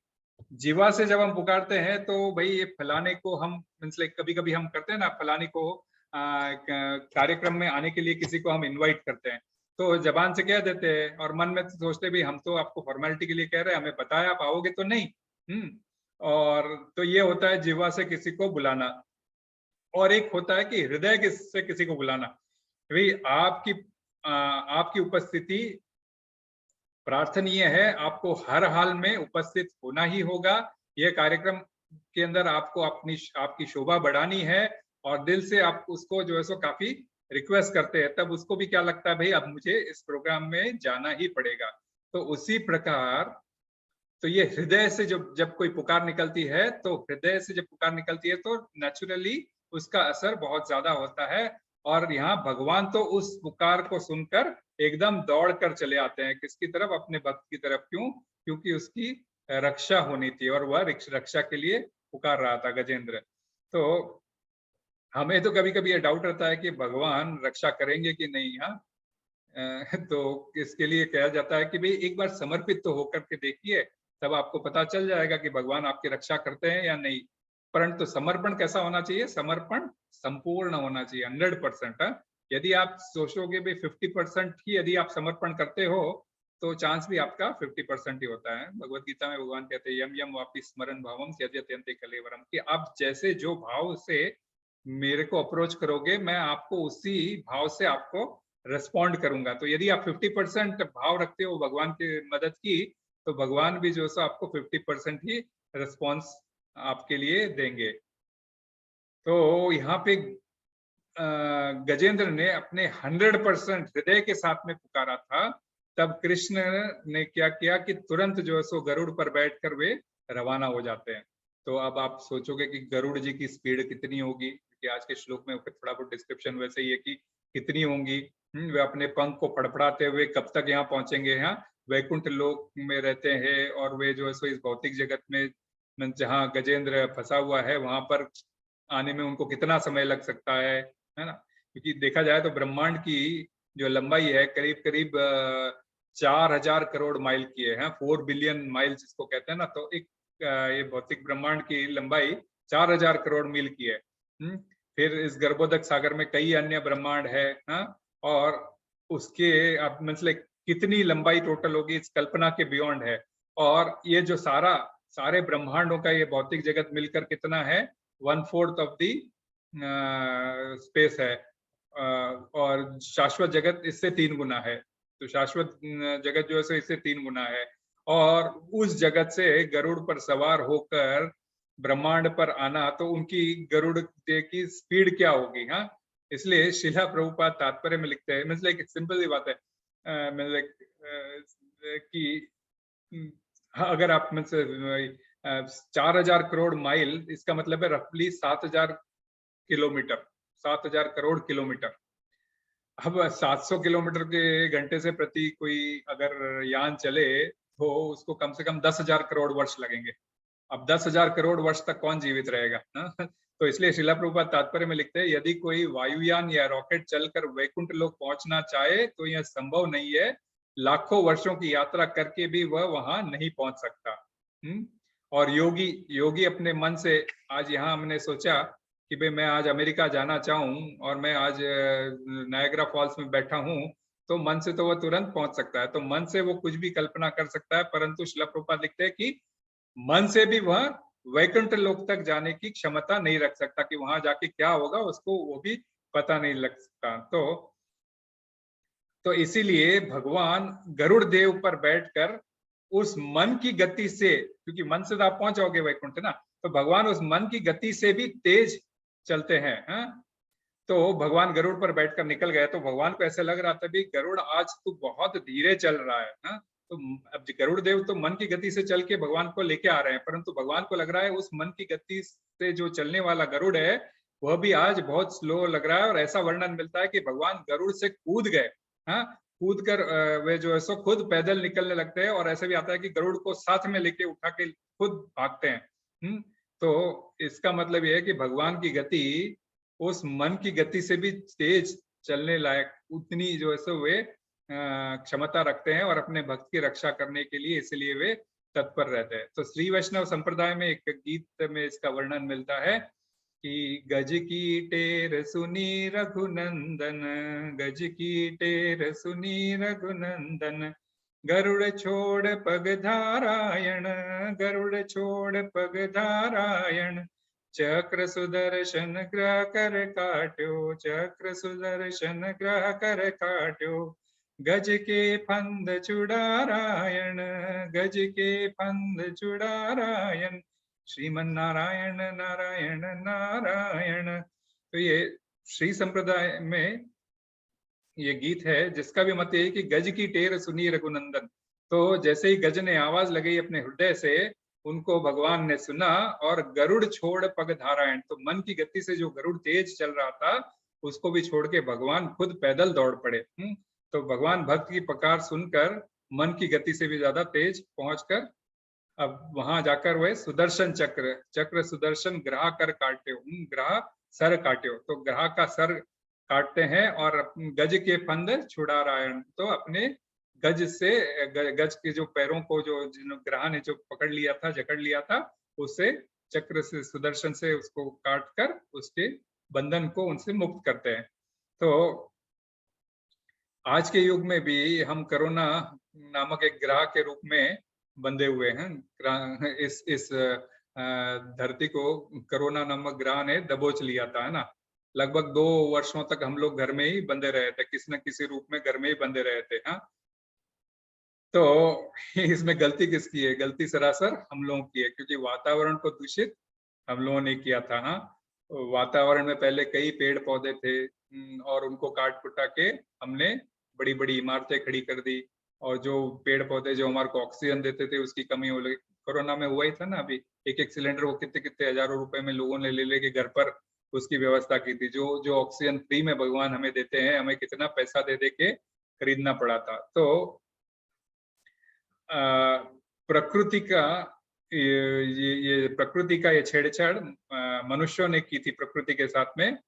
जीवा से जब हम पुकारते हैं तो भाई ये फलाने को हम कभी कभी हम करते हैं ना, फलाने को कार्यक्रम में आने के लिए किसी को हम इनवाइट करते हैं, तो जबान से कह देते हैं और मन में सोचते भी हम तो आपको फॉर्मेलिटी के लिए कह रहे हैं, हमें पता है आप आओगे तो नहीं। और तो ये होता है जीवा से किसी को बुलाना। और एक होता है कि हृदय से किसी को बुलाना, भाई आपकी उपस्थिति प्रार्थनीय है, आपको हर हाल में उपस्थित होना ही होगा। यह कार्यक्रम के अंदर आपको आपकी शोभा बढ़ानी है और दिल से आप उसको जो है सो काफी रिक्वेस्ट करते हैं, तब उसको भी क्या लगता है भाई अब मुझे इस प्रोग्राम में जाना ही पड़ेगा। तो उसी प्रकार तो ये हृदय से जब कोई पुकार निकलती है, तो हृदय से जब पुकार निकलती है तो नेचुरली उसका असर बहुत ज्यादा होता है। और यहाँ भगवान तो उस पुकार को सुनकर एकदम दौड़ कर चले आते हैं, किसकी तरफ? अपने भक्त की तरफ। क्यों? क्योंकि उसकी रक्षा होनी थी और वह रक्षा के लिए पुकार रहा था गजेंद्र। तो हमें तो कभी कभी ये डाउट रहता है कि भगवान रक्षा करेंगे कि नहीं। हाँ, तो इसके लिए कहा जाता है कि भाई एक बार समर्पित तो होकर के देखिए, तब आपको पता चल जाएगा कि भगवान आपकी रक्षा करते हैं या नहीं। परंतु समर्पण कैसा होना चाहिए? समर्पण संपूर्ण होना चाहिए, 100%। यदि आप सोचोगे भाई 50% ही यदि आप समर्पण करते हो तो चांस भी आपका 50% ही होता है। भगवत गीता में भगवान कहते हैं यम यम वापि स्मरण भावम त्यजत्यन्ते कलेवरम, कि आप जैसे जो भाव से मेरे को अप्रोच करोगे, मैं आपको उसी भाव से आपको रिस्पॉन्ड करूंगा। तो यदि आप 50% भाव रखते हो भगवान की मदद की, तो भगवान भी जो है आपको 50% ही रिस्पॉन्स आपके लिए देंगे। तो यहाँ पे गजेंद्र ने अपने 100% हृदय के साथ में पुकारा था। तब कृष्ण ने क्या किया कि तुरंत जो है सो गरुड़ पर बैठकर वे रवाना हो जाते हैं। तो अब आप सोचोगे कि गरुड़ जी की स्पीड कितनी होगी, कि आज के श्लोक में थोड़ा बहुत डिस्क्रिप्शन वैसे ही है कि कितनी होंगी। वे अपने पंख को फड़फड़ाते हुए कब तक यहाँ पहुंचेंगे? यहाँ वैकुंठ लोक में रहते हैं और वे जो है सो इस भौतिक जगत में जहाँ गजेंद्र फंसा हुआ है वहां पर आने में उनको कितना समय लग सकता है ना? क्योंकि देखा जाए तो ब्रह्मांड की जो लंबाई है करीब करीब 4000 करोड़ माइल की है, 4 बिलियन माइल जिसको कहते हैं ना। तो एक ये भौतिक ब्रह्मांड की लंबाई 4000 करोड़ मील की है। फिर इस गर्भोदक सागर में कई अन्य ब्रह्मांड है, और उसके अब मतलब कितनी लंबाई टोटल होगी इस कल्पना के बियॉन्ड है। और ये जो सारे ब्रह्मांडों का ये भौतिक जगत मिलकर कितना है? 1/4 ऑफ दी स्पेस है। और शाश्वत जगत इससे 3 गुना है। तो शाश्वत जगत जो है सो इससे 3 गुना है। और उस जगत से गरुड़ पर सवार होकर ब्रह्मांड पर आना, तो उनकी गरुड़ की स्पीड क्या होगी? हाँ, इसलिए शिला प्रभुपाद तात्पर्य में लिखते हैं, मतलब एक सिंपल सी बात है, मतलब कि अगर आप मतलब 4000 करोड़ माइल, इसका मतलब है रफली 7000 किलोमीटर, 7000 करोड़ किलोमीटर। अब 700 किलोमीटर के घंटे से प्रति कोई अगर यान चले तो उसको कम से कम 10,000 करोड़ वर्ष लगेंगे। अब 10,000 करोड़ वर्ष तक कौन जीवित रहेगा? तो इसलिए शिला प्रभुपाद तात्पर्य में लिखते हैं, यदि कोई वायुयान या रॉकेट चलकर वैकुंठ लोक पहुंचना चाहे तो यह संभव नहीं है। लाखों वर्षों की यात्रा करके भी वह वहां नहीं पहुंच सकता। और योगी अपने मन से आज यहाँ हमने सोचा कि भाई मैं आज अमेरिका जाना चाहूँ और मैं आज नायग्रा फॉल्स में बैठा हूँ, तो मन से तो वह तुरंत पहुंच सकता है। तो मन से वो कुछ भी कल्पना कर सकता है, परंतु शिला प्रभुपाद लिखते हैं कि मन से भी वह वैकुंठ लोक तक जाने की क्षमता नहीं रख सकता, कि वहां जाके क्या होगा उसको वो भी पता नहीं लग सकता। तो इसीलिए भगवान गरुड़ देव पर बैठकर उस मन की गति से, क्योंकि मन से तो आप पहुंच जाओगे वैकुंठ ना, तो भगवान उस मन की गति से भी तेज चलते हैं। तो भगवान गरुड़ पर बैठकर निकल गए, तो भगवान को ऐसा लग रहा था भी गरुड़ आज तो बहुत धीरे चल रहा है। तो अब गरुड़ देव तो मन की गति से चल के भगवान को लेके आ रहे हैं, परंतु भगवान को लग रहा है उस मन की गति से जो चलने वाला गरुड़ है वह भी आज बहुत स्लो लग रहा है। और ऐसा वर्णन मिलता है कि भगवान गरुड़ से कूद गए, कूद कर वे जो है सो खुद पैदल निकलने लगते हैं। और ऐसा भी आता है कि गरुड़ को साथ में लेके उठा के खुद भागते हैं। तो इसका मतलब यह है कि भगवान की गति उस मन की गति से भी तेज चलने लायक उतनी जो है सो वे क्षमता रखते हैं, और अपने भक्त की रक्षा करने के लिए इसलिए वे तत्पर रहते हैं। तो श्री वैष्णव संप्रदाय में एक गीत में इसका वर्णन मिलता है कि गज की टेर सुनी रघुनंदन, गज की टेर सुनी रघुनंदन, गरुड़ छोड़ पग धारायण, गरुड़ छोड़ पग धारायण, चक्र सुदर्शन ग्रह कर काट्यो, चक्र सुदर्शन ग्रह कर काट्यो, गज के फंद चुड़ारायण, गज के फंद चुड़ारायण, श्रीमन नारायण नारायण नारायण। तो ये श्री संप्रदाय में ये गीत है, जिसका भी मत है कि गज की टेर सुनी रघुनंदन। तो जैसे ही गज ने आवाज लगाई अपने हृदय से, उनको भगवान ने सुना और गरुड़ छोड़ पग धारायण, तो मन की गति से जो गरुड़ तेज चल रहा था उसको भी छोड़ के भगवान खुद पैदल दौड़ पड़े। तो भगवान भक्त की पुकार सुनकर मन की गति से भी ज्यादा तेज पहुंचकर अब वहां जाकर वह सुदर्शन चक्र सुदर्शन ग्रह कर काट्यो, ग्रह सर काट्यो, तो ग्रह का सर काटते हैं और गज के फंद छुड़ारायण, तो अपने गज से गज के जो पैरों को जो ग्रह ने जो पकड़ लिया था, जकड़ लिया था, उसे चक्र से सुदर्शन से उसको काट कर उसके बंधन को उनसे मुक्त करते हैं। तो आज के युग में भी हम कोरोना नामक एक ग्रह के रूप में बंधे हुए हैं। इस धरती को कोरोना नामक ग्रह ने दबोच लिया था, है ना। लगभग 2 वर्षों तक हम लोग घर में ही बंधे रहे थे, किसी न किसी रूप में घर में ही बंधे रहे थे। हाँ, तो इसमें गलती किसकी है? गलती सरासर हम लोगों की है, क्योंकि वातावरण को दूषित हम लोगों ने किया था। हाँ, वातावरण में पहले कई पेड़ पौधे थे और उनको काट कुटा के हमने बड़ी बड़ी इमारतें खड़ी कर दी, और जो पेड़ पौधे जो हमारे को ऑक्सीजन देते थे उसकी कमी हो गई। कोरोना में हुआ ही था ना, अभी एक सिलेंडर वो कितने कितने हजारों रुपए में लोगों ने ले लेके घर पर उसकी व्यवस्था की थी। जो ऑक्सीजन फ्री में भगवान हमें देते हैं, हमें कितना पैसा दे दे के खरीदना पड़ा था। तो प्रकृति का ये प्रकृति का ये छेड़छाड़ मनुष्यों ने की थी प्रकृति के साथ में।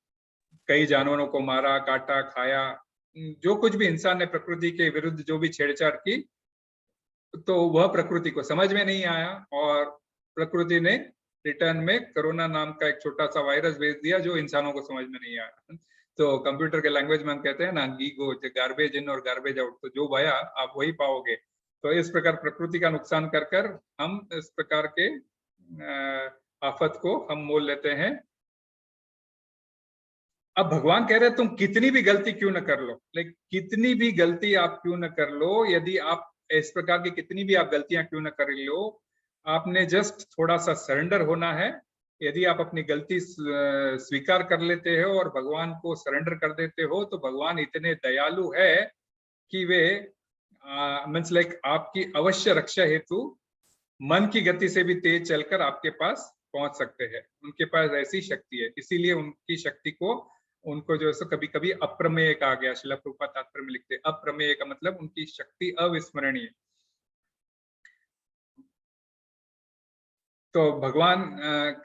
कई जानवरों को मारा, काटा, खाया, जो कुछ भी इंसान ने प्रकृति के विरुद्ध जो भी छेड़छाड़ की, तो वह प्रकृति को समझ में नहीं आया और प्रकृति ने रिटर्न में कोरोना नाम का एक छोटा सा वायरस भेज दिया जो इंसानों को समझ में नहीं आया। तो कंप्यूटर के लैंग्वेज में हम कहते हैं ना, गीगो, गार्बेज इन और गार्बेज आउट, तो जो भया आप वही पाओगे। तो इस प्रकार प्रकृति का नुकसान कर कर हम इस प्रकार के आफत को हम मोल लेते हैं। अब भगवान कह रहे हैं तुम कितनी भी गलती क्यों न कर लो, लेकिन कितनी भी गलती आप क्यों न कर लो, यदि आप इस प्रकार की कितनी भी आप गलतियां क्यों न कर लो, आपने जस्ट थोड़ा सा सरेंडर होना है। यदि आप अपनी गलती स्वीकार कर लेते हो और भगवान को सरेंडर कर देते हो, तो भगवान इतने दयालु है कि वे मीन्स लाइक आपकी अवश्य रक्षा हेतु मन की गति से भी तेज चलकर आपके पास पहुंच सकते हैं। उनके पास ऐसी शक्ति है, इसीलिए उनकी शक्ति को उनको जो है कभी कभी अप्रमेय कहा गया। श्रील प्रभुपाद तात्पर्य में लिखते हैं अप्रमेय का मतलब उनकी शक्ति अविस्मरणीय। तो भगवान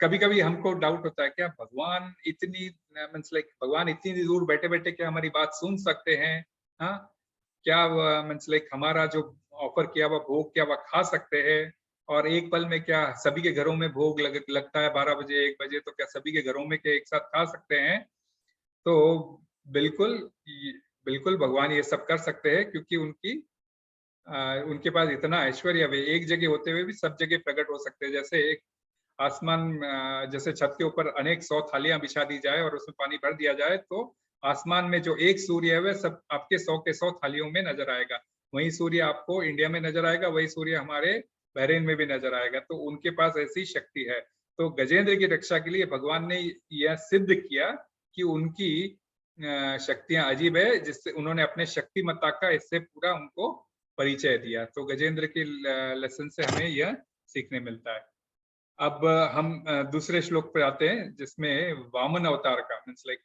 कभी कभी हमको डाउट होता है क्या भगवान इतनी मीन्स लाइक भगवान इतनी दूर बैठे बैठे क्या हमारी बात सुन सकते हैं? हाँ, क्या मीन्स लाइक हमारा जो ऑफर किया हुआ भोग क्या वह खा सकते हैं? और एक पल में क्या सभी के घरों में भोग लगता है 12 बजे 1 बजे, तो क्या सभी के घरों में क्या एक साथ खा सकते हैं? तो बिल्कुल भगवान ये सब कर सकते हैं, क्योंकि उनके पास इतना ऐश्वर्य है। एक जगह होते हुए भी सब जगह प्रकट हो सकते हैं। जैसे एक आसमान, जैसे छत के ऊपर अनेक 100 थालियां बिछा दी जाए और उसमें पानी भर दिया जाए, तो आसमान में जो एक सूर्य है वह सब आपके 100 के 100 थालियों में नजर आएगा। वही सूर्य आपको इंडिया में नजर आएगा, वही सूर्य हमारे बहरीन में भी नजर आएगा। तो उनके पास ऐसी शक्ति है। तो गजेंद्र की रक्षा के लिए भगवान ने यह सिद्ध किया कि उनकी शक्तियां अजीब है, जिससे उन्होंने अपने शक्तिमत्ता का इससे पूरा उनको परिचय दिया। तो गजेंद्र के लेसन से हमें यह सीखने मिलता है। अब हम दूसरे श्लोक पे आते हैं, जिसमें वामन अवतार का मीन्स लाइक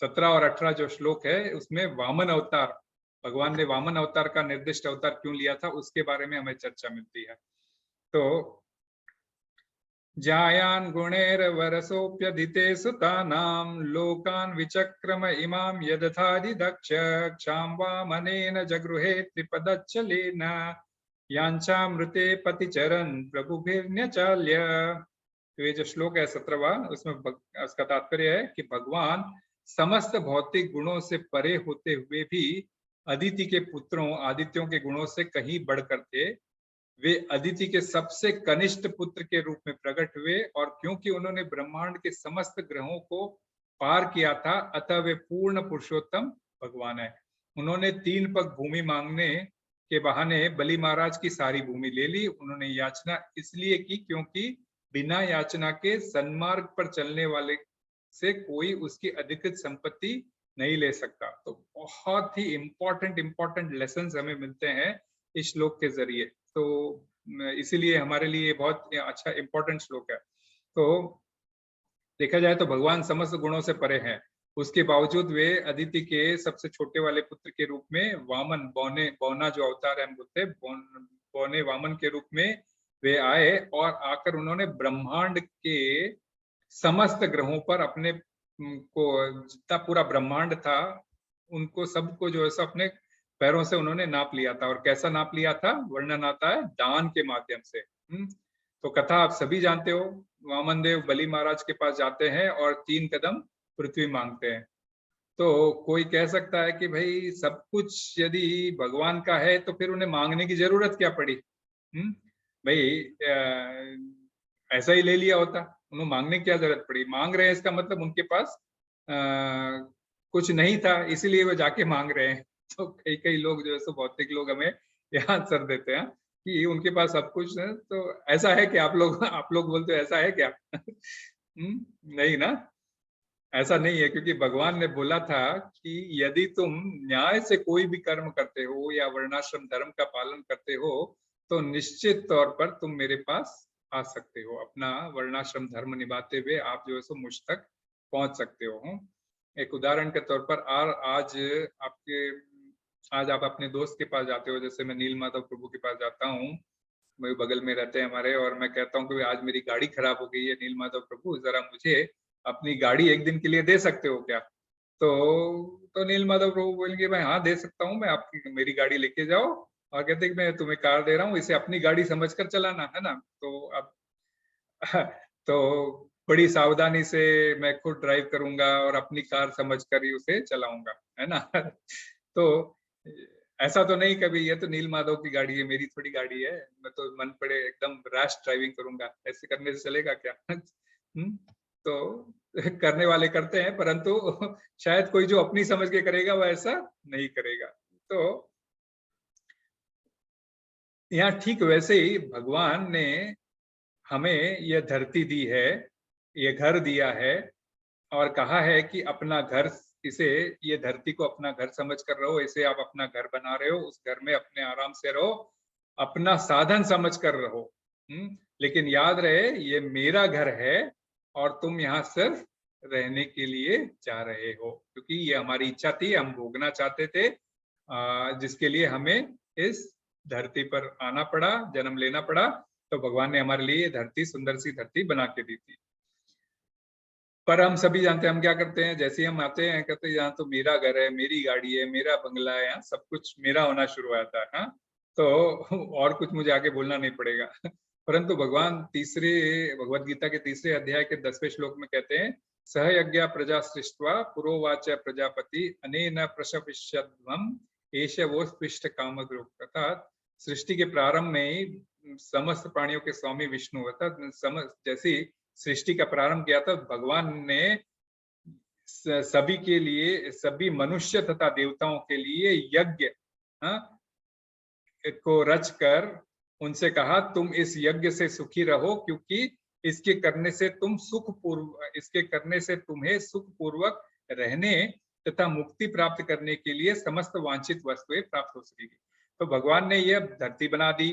17 और 18 जो श्लोक है उसमें वामन अवतार, भगवान ने वामन अवतार का निर्दिष्ट अवतार क्यों लिया था उसके बारे में हमें चर्चा मिलती है। तो जायान गुणैर्वरसोऽप्यधिते सुतानां लोकान् विचक्रम इमां यदथादि दक्ष क्षां वामनेन जगृहे त्रिपदच्चलेन यांचामृते पतिचरन् प्रभुभिर्न्यचाल्य। तो ये जो श्लोक है 17वां, उसमें उसका तात्पर्य है कि भगवान समस्त भौतिक गुणों से परे होते हुए भी अदिति के पुत्रों आदित्यों के गुणों से कहीं बढ़कर थे। वे अदिति के सबसे कनिष्ठ पुत्र के रूप में प्रकट हुए, और क्योंकि उन्होंने ब्रह्मांड के समस्त ग्रहों को पार किया था, अतः वे पूर्ण पुरुषोत्तम भगवान है। उन्होंने 3 पग भूमि मांगने के बहाने बलि महाराज की सारी भूमि ले ली। उन्होंने याचना इसलिए की क्योंकि बिना याचना के सन्मार्ग पर चलने वाले से कोई उसकी अधिकृत संपत्ति नहीं ले सकता। तो बहुत ही इम्पोर्टेंट लेसन्स हमें मिलते हैं इस श्लोक के जरिए। तो इसीलिए हमारे लिए बहुत अच्छा इम्पोर्टेंट श्लोक है। तो देखा जाए तो भगवान समस्त गुणों से परे हैं, उसके बावजूद वे अदिति के सबसे छोटे वाले पुत्र के रूप में वामन बौना जो अवतार है हम बोलते हैं बौने वामन के रूप में वे आए, और आकर उन्होंने ब्रह्मांड के समस्त ग्रहों पर अपने को, जितना पूरा ब्रह्मांड था, उनको सबको जो है सो अपने पैरों से उन्होंने नाप लिया था। और कैसा नाप लिया था, वर्णन आता है दान के माध्यम से। तो कथा आप सभी जानते हो, वामन देव बलि महाराज के पास जाते हैं और 3 कदम पृथ्वी मांगते हैं। तो कोई कह सकता है कि भाई सब कुछ यदि भगवान का है तो फिर उन्हें मांगने की जरूरत क्या पड़ी? भाई ऐसा ही ले लिया होता, उन्हें मांगने की क्या जरूरत पड़ी? मांग रहे हैं इसका मतलब उनके पास कुछ नहीं था, इसीलिए वो जाके मांग रहे हैं। तो कई कई लोग जो है सो भौतिक लोग हमें यह आंसर देते हैं कि उनके पास सब कुछ है। तो ऐसा है कि आप लोग बोलते हो ऐसा है क्या? नहीं ना, ऐसा नहीं है, क्योंकि भगवान ने बोला था कि यदि तुम न्याय से कोई भी कर्म करते हो या वर्णाश्रम धर्म का पालन करते हो तो निश्चित तौर पर तुम मेरे पास आ सकते हो। अपना वर्णाश्रम धर्म निभाते हुए आप जो है सो मुझ तक पहुंच सकते हो। एक उदाहरण के तौर पर आज आप अपने दोस्त के पास जाते हो, जैसे मैं नील माधव प्रभु के पास जाता हूँ, वही बगल में रहते हैं हमारे, और मैं कहता हूँ कि आज मेरी गाड़ी खराब हो गई है, नील माधव प्रभु जरा मुझे अपनी गाड़ी एक दिन के लिए दे सकते हो क्या? तो नील माधव प्रभु बोलेंगे मैं हाँ दे सकता हूँ, मैं आपकी मेरी गाड़ी लेके जाओ, और कहते हैं मैं तुम्हें कार दे रहा हूँ, इसे अपनी गाड़ी समझकर चलाना, है ना? तो अब तो बड़ी सावधानी से मैं खुद ड्राइव करूंगा और अपनी कार समझकर ही उसे चलाऊंगा, है ना? तो ऐसा तो नहीं कभी, ये तो नील माधव की गाड़ी है, मेरी थोड़ी गाड़ी है, मैं तो मन पड़े एकदम रैश ड्राइविंग करूंगा, ऐसे करने से चलेगा क्या? तो करने वाले करते हैं, परंतु शायद कोई जो अपनी समझ के करेगा वो ऐसा नहीं करेगा। तो यहाँ ठीक वैसे ही भगवान ने हमें यह धरती दी है, ये घर दिया है, और कहा है कि अपना घर, इसे, ये धरती को अपना घर समझ कर रहो, इसे आप अपना घर बना रहे हो, उस घर में अपने आराम से रहो, अपना साधन समझ कर रहो। लेकिन याद रहे ये मेरा घर है और तुम यहाँ सिर्फ रहने के लिए जा रहे हो, क्योंकि ये हमारी इच्छा थी, हम भोगना चाहते थे, जिसके लिए हमें इस धरती पर आना पड़ा, जन्म लेना पड़ा। तो भगवान ने हमारे लिए धरती, सुंदर सी धरती बना के दी थी। पर हम सभी जानते हैं हम क्या करते हैं, जैसे हम आते हैं कहते हैं यहाँ तो मेरा घर है, मेरी गाड़ी है, मेरा बंगला है, यहाँ सब कुछ मेरा होना शुरू हो जाता है। हाँ, तो और कुछ मुझे आगे बोलना नहीं पड़ेगा। परंतु भगवान भगवद गीता के 3 अध्याय के 10वें श्लोक में कहते हैं, सह यज्ञ प्रजा सृष्ट्वा पुरोवाच प्रजापति अनेन प्रशविष्यध्वम् एष वो स्पृष्ट कामद्रुक्। अर्थात सृष्टि के प्रारंभ में ही समस्त प्राणियों के स्वामी विष्णु, अर्थात जैसी सृष्टि का प्रारंभ किया था, भगवान ने सभी के लिए, सभी मनुष्य तथा देवताओं के लिए यज्ञ को रच कर उनसे कहा तुम इस यज्ञ से सुखी रहो, क्योंकि इसके करने से तुम्हें सुखपूर्वक रहने तथा मुक्ति प्राप्त करने के लिए समस्त वांछित वस्तुएं प्राप्त हो सकेगी। तो भगवान ने यह धरती बना दी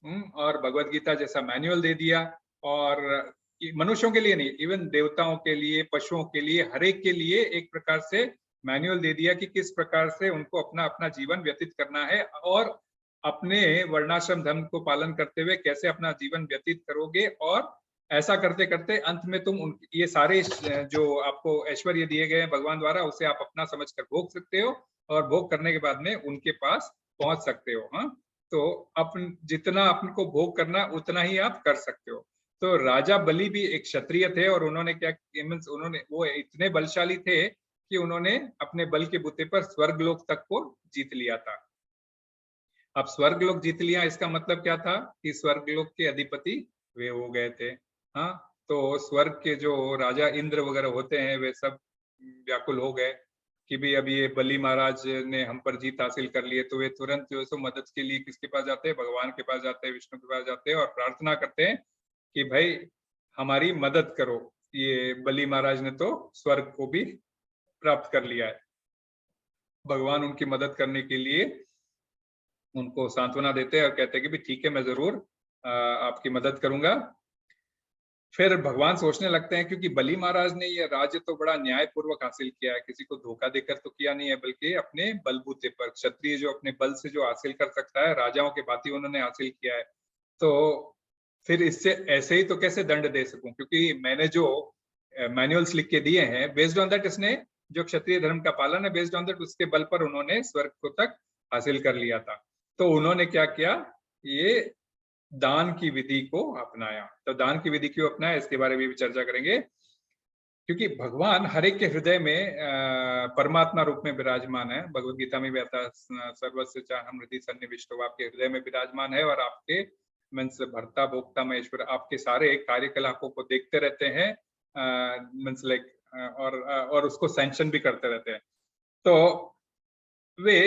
और भगवद गीता जैसा मैनुअल दे दिया, और मनुष्यों के लिए नहीं, इवन देवताओं के लिए, पशुओं के लिए, हर एक के लिए एक प्रकार से मैनुअल दे दिया कि किस प्रकार से उनको अपना अपना जीवन व्यतीत करना है, और अपने वर्णाश्रम धर्म को पालन करते हुए कैसे अपना जीवन व्यतीत करोगे। और ऐसा करते करते अंत में तुम ये सारे जो आपको ऐश्वर्य दिए गए हैं भगवान द्वारा, उसे आप अपना समझकर भोग सकते हो, और भोग करने के बाद में उनके पास पहुंच सकते हो। हाँ, तो जितना अपन को भोग करना उतना ही आप कर सकते हो। तो राजा बलि भी एक क्षत्रिय थे, और उन्होंने क्या, उन्होंने, वो इतने बलशाली थे कि उन्होंने अपने बल के बुते पर स्वर्गलोक तक को जीत लिया था। अब स्वर्गलोक जीत लिया, इसका मतलब क्या था कि स्वर्गलोक के अधिपति वे हो गए थे। हाँ, तो स्वर्ग के जो राजा इंद्र वगैरह होते हैं वे सब व्याकुल हो गए कि भी अभी ये बलि महाराज ने हम पर जीत हासिल कर ली है। तो वे तुरंत जो है सो मदद के लिए किसके पास जाते हैं, भगवान के पास जाते हैं, विष्णु के पास जाते हैं, और प्रार्थना करते हैं कि भाई हमारी मदद करो, ये बलि महाराज ने तो स्वर्ग को भी प्राप्त कर लिया है। भगवान उनकी मदद करने के लिए उनको सांत्वना देते हैं और कहते हैं कि भी ठीक है, मैं जरूर आपकी मदद करूंगा। फिर भगवान सोचने लगते हैं, क्योंकि बलि महाराज ने यह राज्य तो बड़ा न्यायपूर्वक हासिल किया है, किसी को धोखा देकर तो किया नहीं है, बल्कि अपने बलबूते पर, क्षत्रिय जो अपने बल से जो हासिल कर सकता है, राजाओं के भांति उन्होंने हासिल किया है। तो फिर इससे ऐसे ही तो कैसे दंड दे सकूं, क्योंकि मैंने जो मैनुअल्स लिख के दिए हैं, बेस्ड ऑन दैट इसने जो क्षत्रिय धर्म का पालन है, बेस्ड ऑन दैट उसके बल पर उन्होंने स्वर्ग को तक हासिल कर लिया था। तो उन्होंने क्या किया, ये दान की विधि को अपनाया। तो दान की विधि क्यों अपनाया, इसके बारे में भी चर्चा करेंगे। क्योंकि भगवान हर एक के हृदय में परमात्मा रूप में विराजमान है। भगवत गीता में भी आता है, सर्वस्य चाहम हृदि सन्निविष्टो, आपके हृदय में विराजमान है और आपके मीन्स भर्ता भोक्ता महेश्वर आपके सारे कार्यकलापों को देखते रहते हैं, मीन्स लाइक और उसको सैंक्शन भी करते रहते हैं। तो वे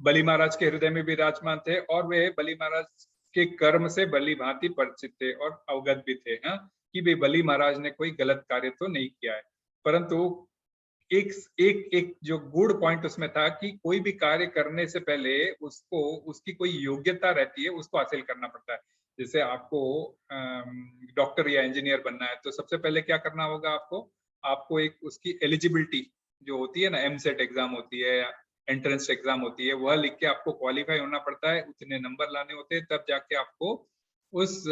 बलि महाराज के हृदय में विराजमान थे और वे बलि महाराज के कर्म से भली भांति परिचित थे और अवगत भी थे, कि वे बलि महाराज ने कोई गलत कार्य तो नहीं किया है। परंतु एक एक एक जो गुड पॉइंट उसमें था कि कोई भी कार्य करने से पहले उसको उसकी कोई योग्यता रहती है, उसको हासिल करना पड़ता है। जैसे आपको डॉक्टर या इंजीनियर बनना है तो सबसे पहले क्या करना होगा, आपको एक उसकी एलिजिबिलिटी जो होती है ना, एमसेट एग्जाम होती है या एंट्रेंस एग्जाम होती है, वह लिख के आपको क्वालिफाई होना पड़ता है, उतने नंबर लाने होते हैं, तब जाके आपको उस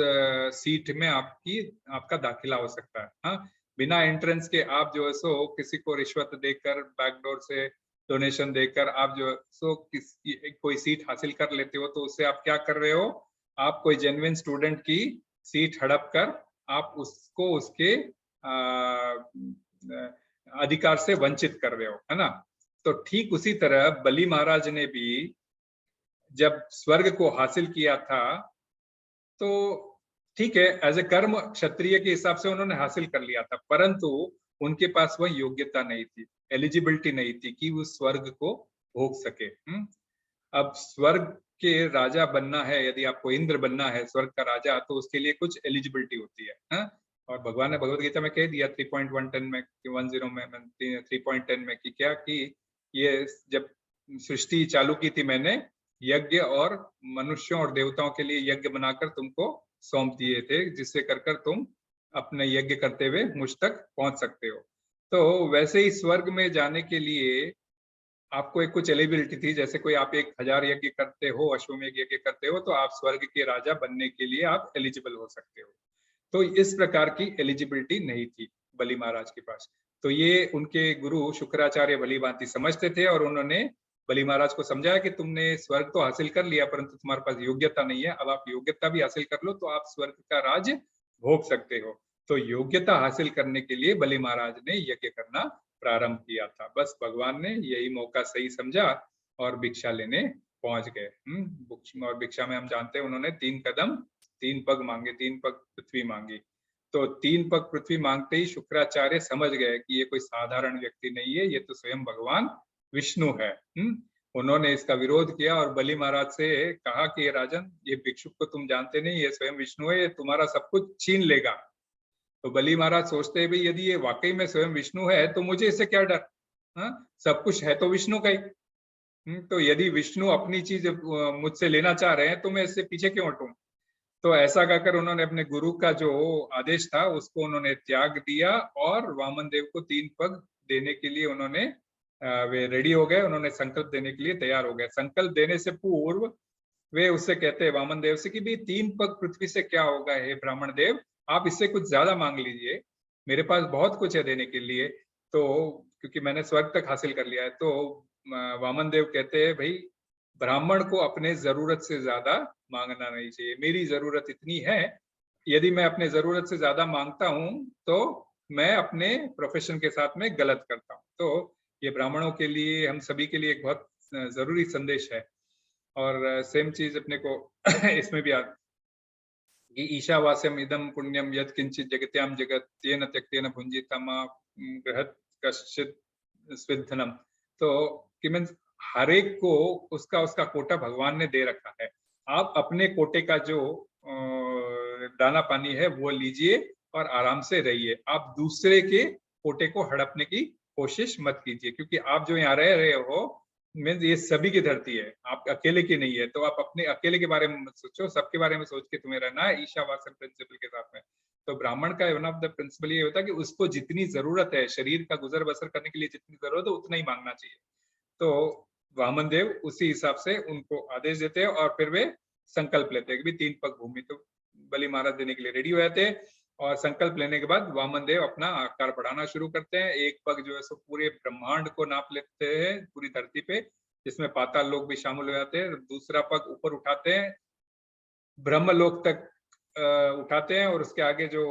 सीट में आपका दाखिला हो सकता है। हाँ, बिना एंट्रेंस के आप जो है सो किसी को रिश्वत देकर, बैकडोर से डोनेशन देकर आप जो सो कोई सीट हासिल कर लेते हो, तो उससे आप क्या कर रहे हो, आप कोई जेन्युइन स्टूडेंट की सीट हड़प कर आप उसको उसके अधिकार से वंचित कर रहे हो, है ना। तो ठीक उसी तरह बलि महाराज ने भी जब स्वर्ग को हासिल किया था, तो ठीक है, एज ए कर्म क्षत्रिय के हिसाब से उन्होंने हासिल कर लिया था, परंतु उनके पास वह योग्यता नहीं थी, एलिजिबिलिटी नहीं थी कि वो स्वर्ग को भोग सके। अब स्वर्ग के राजा बनना है, यदि आपको इंद्र बनना है स्वर्ग का राजा, तो उसके लिए कुछ एलिजिबिलिटी होती है। और भगवान ने भगवत गीता में कह दिया 3.110 में 10 में 3.10 में कि क्या, कि ये जब सृष्टि चालू की थी मैंने यज्ञ और मनुष्यों और देवताओं के लिए यज्ञ बनाकर तुमको सौंप दिए थे, जिससे कर कर तुम अपने यज्ञ करते हुए मुझ तक पहुंच सकते हो। तो वैसे ही स्वर्ग में जाने के लिए आपको एक कुछ एलिजिबिलिटी थी। जैसे कोई आप 1000 यज्ञ करते हो, अश्वमेध यज्ञ करते हो, तो आप स्वर्ग के राजा बनने के लिए आप एलिजिबल हो सकते हो। तो इस प्रकार की एलिजिबिलिटी नहीं थी बलि महाराज के पास। तो ये उनके गुरु शुक्राचार्य भली भांति समझते थे और उन्होंने बलि महाराज को समझाया कि तुमने स्वर्ग तो हासिल कर लिया, परंतु तुम्हारे पास योग्यता नहीं है, अब आप योग्यता भी हासिल कर लो तो आप स्वर्ग का राज भोग सकते हो। तो योग्यता हासिल करने के लिए बलि महाराज ने यज्ञ करना प्रारंभ किया था। बस भगवान ने यही मौका सही समझा और भिक्षा लेने पहुंच गए। और भिक्षा में हम जानते हैं उन्होंने 3 कदम 3 पग मांगे, 3 पग पृथ्वी मांगी। तो 3 पग पृथ्वी मांगते ही शुक्राचार्य समझ गए कि ये कोई साधारण व्यक्ति नहीं है, ये तो स्वयं भगवान विष्णु है। उन्होंने इसका विरोध किया और बलि महाराज से कहा कि राजन, ये भिक्षुक को तुम जानते नहीं, ये स्वयं विष्णु है, ये तुम्हारा सब कुछ छीन लेगा। तो बलि महाराज सोचते हैं, भाई यदि ये वाकई में स्वयं विष्णु है तो मुझे इससे क्या डर, सब कुछ है तो विष्णु का ही। तो यदि विष्णु अपनी चीज मुझसे लेना चाह रहे हैं तो मैं इससे पीछे क्यों हटूं। तो ऐसा कहकर उन्होंने अपने गुरु का जो आदेश था उसको उन्होंने त्याग दिया और वामन देव को 3 पग देने के लिए उन्होंने वे रेडी हो गए, उन्होंने संकल्प देने के लिए तैयार हो गए। संकल्प देने से पूर्व वे उससे कहते हैं वामन देव से कि भाई 3 पग पृथ्वी से क्या होगा, हे ब्राह्मण देव, आप इससे कुछ ज्यादा मांग लीजिए, मेरे पास बहुत कुछ है देने के लिए, तो क्योंकि मैंने स्वर्ग तक हासिल कर लिया है। तो वामन देव कहते हैं, भाई ब्राह्मण को अपने जरूरत से ज्यादा मांगना नहीं चाहिए, मेरी जरूरत इतनी है, यदि मैं अपने जरूरत से ज्यादा मांगता हूं तो मैं अपने प्रोफेशन के साथ में गलत करता हूं। तो ये ब्राह्मणों के लिए, हम सभी के लिए एक बहुत जरूरी संदेश है। और सेम चीज अपने को इसमें भी कि ईशावास्यम इदम पुण्यम यद किंचित जगत्याम जगत तेन त्यक्तेन भुंजितम बृहत् कश्चित् स्विद्धनम। तो कि मीन्स हर एक को उसका उसका कोटा भगवान ने दे रखा है, आप अपने कोटे का जो दाना पानी है वो लीजिए और आराम से रहिए, आप दूसरे के कोटे को हड़पने की कोशिश मत कीजिए, क्योंकि आप जो यहाँ रह रहे हो मीन्स ये सभी की धरती है, आप अकेले की नहीं है। तो आप अपने अकेले के बारे में मत सोचो, सबके बारे में सोच के तुम्हें रहना है ईशावास्यम प्रिंसिपल के साथ में। तो ब्राह्मण का वन ऑफ द प्रिंसिपल ये होता है कि उसको जितनी जरूरत है, शरीर का गुजर बसर करने के लिए जितनी जरूरत है उतना ही मांगना चाहिए। तो वामन देव उसी हिसाब से उनको आदेश देते हैं और फिर वे संकल्प लेते हैं कि 3 पग भूमि। तो बलि महाराज देने के लिए रेडी हो जाते हैं। और संकल्प लेने के बाद वामन देव अपना आकार बढ़ाना शुरू करते हैं। एक पग जो है सो पूरे ब्रह्मांड को नाप लेते हैं, पूरी धरती पे, जिसमें पाताल लोक भी शामिल हो जाते हैं। दूसरा पग ऊपर उठाते हैं, ब्रह्मलोक तक उठाते हैं, और उसके आगे जो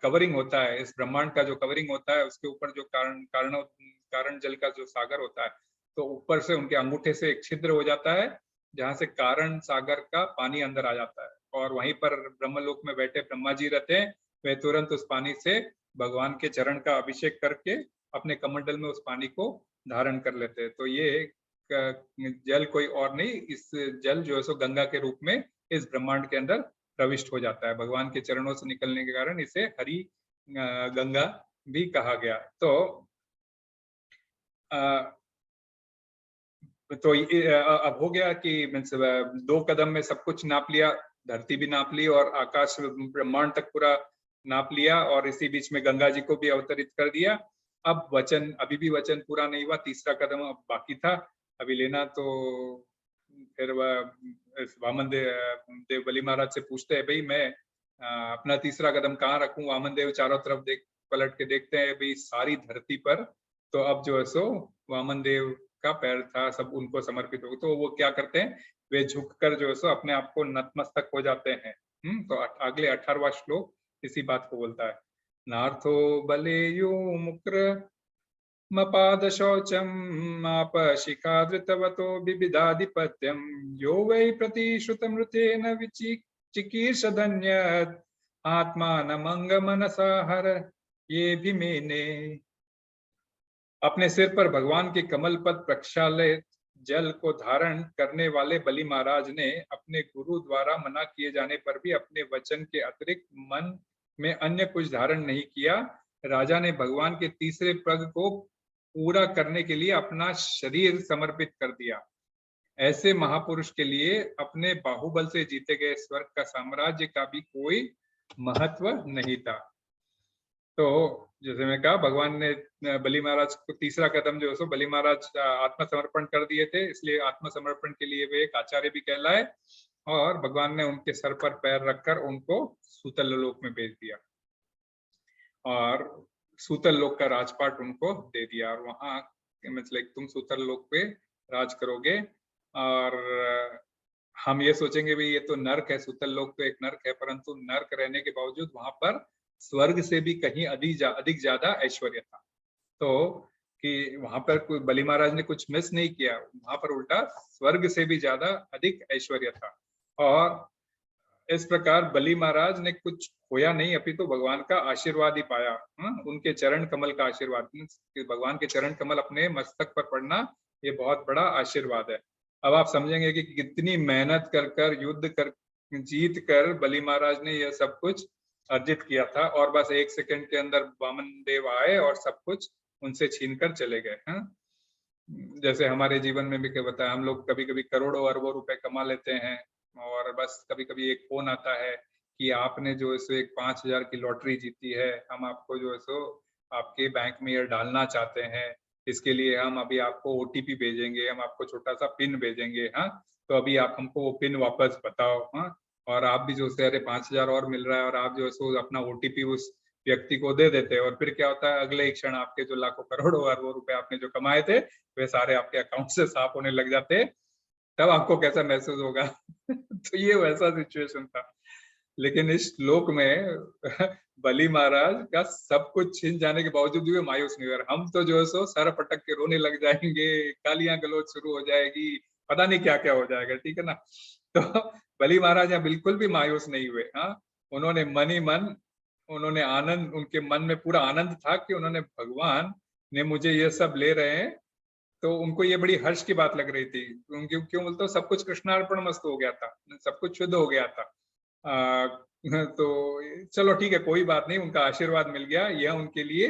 कवरिंग होता है, इस ब्रह्मांड का जो कवरिंग होता है, उसके ऊपर जो कारण जल का जो सागर होता है, तो ऊपर से उनके अंगूठे से एक छिद्र हो जाता है, जहां से कारण सागर का पानी अंदर आ जाता है, और वहीं पर ब्रह्मलोक में बैठे ब्रह्मा जी रहते हैं। वे तुरंत उस पानी से भगवान के चरण का अभिषेक करके अपने कमंडल में उस पानी को धारण कर लेते हैं। तो ये जल कोई और नहीं, इस जल जो है सो गंगा के रूप में इस ब्रह्मांड के अंदर प्रविष्ट हो जाता है। भगवान के चरणों से निकलने के कारण इसे हरि गंगा भी कहा गया। तो अब हो गया कि मीन्स 2 कदम में सब कुछ नाप लिया, धरती भी नाप ली और आकाश ब्रह्मांड तक पूरा नाप लिया, और इसी बीच में गंगा जी को भी अवतरित कर दिया। अब वचन, अभी भी वचन पूरा नहीं हुआ, तीसरा कदम अब बाकी था अभी लेना। तो फिर वामन देव बलि महाराज से पूछते हैं, भाई मैं अपना तीसरा कदम कहाँ रखूं। वामन देव चारों तरफ पलट के देखते हैं, भाई सारी धरती पर तो अब जो है सो वामन देव का पैर था, सब उनको समर्पित हो। तो वो क्या करते हैं, वे झुककर जो है सो अपने आप को नतमस्तक हो जाते हैं। तो अगले 18वां श्लोक इसी बात को बोलता है। नार्थो बलेयु मुक्र मपाद शौचम आप शिखा धृतवतो बिबिदाधिपत्यम यो वै प्रतिश्रुतमृतेन विचिकीर्षधन्यत् आत्मानमंग मनसा हर ये भी मैंने। अपने सिर पर भगवान के कमल पद प्रक्षालित जल को धारण करने वाले बलि महाराज ने अपने गुरु द्वारा मना किए जाने पर भी अपने वचन के अतिरिक्त मन में अन्य कुछ धारण नहीं किया। राजा ने भगवान के तीसरे पग को पूरा करने के लिए अपना शरीर समर्पित कर दिया। ऐसे महापुरुष के लिए अपने बाहुबल से जीते गए स्वर्ग का साम्राज्य का भी कोई महत्व नहीं था। तो जैसे मैं कहा, भगवान ने बलि महाराज को तीसरा कदम जो है सो बलि महाराज आत्मसमर्पण कर दिए थे, इसलिए आत्मसमर्पण के लिए वे एक आचार्य भी कहलाए, और भगवान ने उनके सर पर पैर रखकर उनको सूतल लोक में भेज दिया और सूतल लोक का राजपाट उनको दे दिया, और वहां मतलब तुम सूतल लोक पे राज करोगे। और हम ये सोचेंगे भाई ये तो नर्क है, सूतल लोक तो एक नर्क है, परंतु नर्क रहने के बावजूद वहां पर स्वर्ग से भी कहीं अधिक ज्यादा ऐश्वर्य था। तो कि वहां पर कोई बलि महाराज ने कुछ मिस नहीं किया, वहां पर उल्टा स्वर्ग से भी ज्यादा अधिक ऐश्वर्य था। और इस प्रकार बलि महाराज ने कुछ खोया नहीं, अभी तो भगवान का आशीर्वाद ही पाया। उनके चरण कमल का आशीर्वाद, भगवान के चरण कमल अपने मस्तक पर पड़ना, ये बहुत बड़ा आशीर्वाद है। अब आप समझेंगे कि कितनी मेहनत कर युद्ध कर जीत कर बलि महाराज ने यह सब कुछ अर्जित किया था, और बस 1 सेकंड के अंदर वामन देव आए और सब कुछ उनसे छीनकर चले गए। जैसे हमारे जीवन में भी क्या बताया, हम लोग कभी कभी करोड़ों अरबों रुपए कमा लेते हैं, और बस कभी कभी एक फोन आता है कि आपने जो है सो एक 5,000 की लॉटरी जीती है, हम आपको जो है सो आपके बैंक में ये डालना चाहते हैं, इसके लिए हम अभी आपको OTP भेजेंगे, हम आपको छोटा सा पिन भेजेंगे। तो अभी आप हमको वो पिन वापस बताओ। और आप भी जो है अरे 5,000 और मिल रहा है, और आप जो है सो अपना OTP उस व्यक्ति को दे देते हैं, और फिर क्या होता है, अगले ही क्षण आपके जो लाखों करोड़ों अरबों रुपए आपने जो कमाए थे वे सारे आपके अकाउंट से साफ होने लग जाते, तब आपको कैसा महसूस होगा। तो ये वैसा सिचुएशन था। लेकिन इस श्लोक में बलि महाराज का सब कुछ छिन जाने के बावजूद भी मायूस नहीं हुए। हम तो जो है सो सर पटक के रोने लग जाएंगे, गालियां गलौज शुरू हो जाएगी, पता नहीं क्या क्या हो जाएगा, ठीक है ना। तो बलि महाराज यहाँ बिल्कुल भी मायूस नहीं हुए। उन्होंने मन ही मन, उन्होंने आनंद, उनके मन में पूरा आनंद था कि उन्होंने, भगवान ने मुझे ये सब ले रहे हैं, तो उनको ये बड़ी हर्ष की बात लग रही थी। क्यों बोलते हो, सब कुछ कृष्णार्पण मस्त हो गया था, सब कुछ शुद्ध हो गया था। तो चलो ठीक है, कोई बात नहीं, उनका आशीर्वाद मिल गया, यह उनके लिए